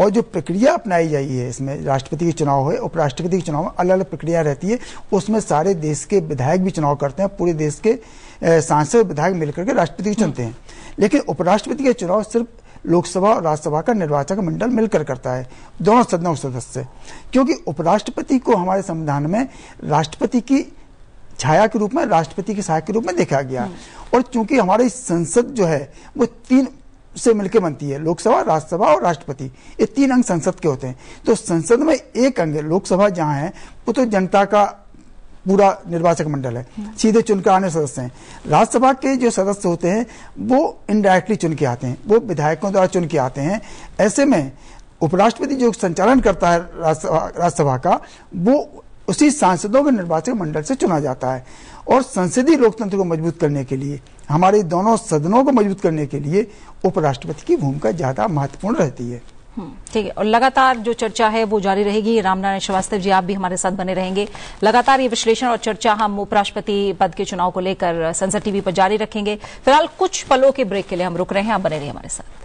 और जो प्रक्रिया अपनाई जाई है इसमें, राष्ट्रपति के चुनाव है, उपराष्ट्रपति के चुनाव में अलग अलग प्रक्रिया रहती है। उसमें सारे देश के विधायक भी चुनाव करते हैं, पूरे देश के सांसद विधायक मिलकर के राष्ट्रपति को चुनते हैं। लेकिन उपराष्ट्रपति के चुनाव सिर्फ लोकसभा और राज्यसभा का निर्वाचक मंडल मिलकर करता है, दोनों सदनों के सदस्य। क्योंकि उपराष्ट्रपति को हमारे संविधान में राष्ट्रपति की छाया के रूप में, राष्ट्रपति के सहायक के रूप में देखा गया। और चूंकि हमारी संसद जो है वो 3 से मिलकर बनती है, लोकसभा, राज्यसभा और राष्ट्रपति, ये 3 अंग संसद के होते हैं। तो संसद में एक अंग है, लोकसभा जहां है वो तो जनता का पूरा निर्वाचक मंडल है, सीधे चुनकर आने सदस्य हैं। राज्यसभा के जो सदस्य होते हैं वो इनडायरेक्टली चुन के आते हैं, वो विधायकों द्वारा चुन के आते हैं। ऐसे में उपराष्ट्रपति जो संचालन करता है राज्यसभा का, वो उसी सांसदों के निर्वाचक मंडल से चुना जाता है। और संसदीय लोकतंत्र को मजबूत करने के लिए, हमारे दोनों सदनों को मजबूत करने के लिए उपराष्ट्रपति की भूमिका ज्यादा महत्वपूर्ण रहती है। ठीक है। और लगातार जो चर्चा है वो जारी रहेगी। रामनारायण श्रीवास्तव जी, आप भी हमारे साथ बने रहेंगे। लगातार ये विश्लेषण और चर्चा हम उपराष्ट्रपति पद के चुनाव को लेकर संसद टीवी पर जारी रखेंगे। फिलहाल कुछ पलों के ब्रेक के लिए हम रुक रहे हैं, आप बने रहिए हमारे साथ।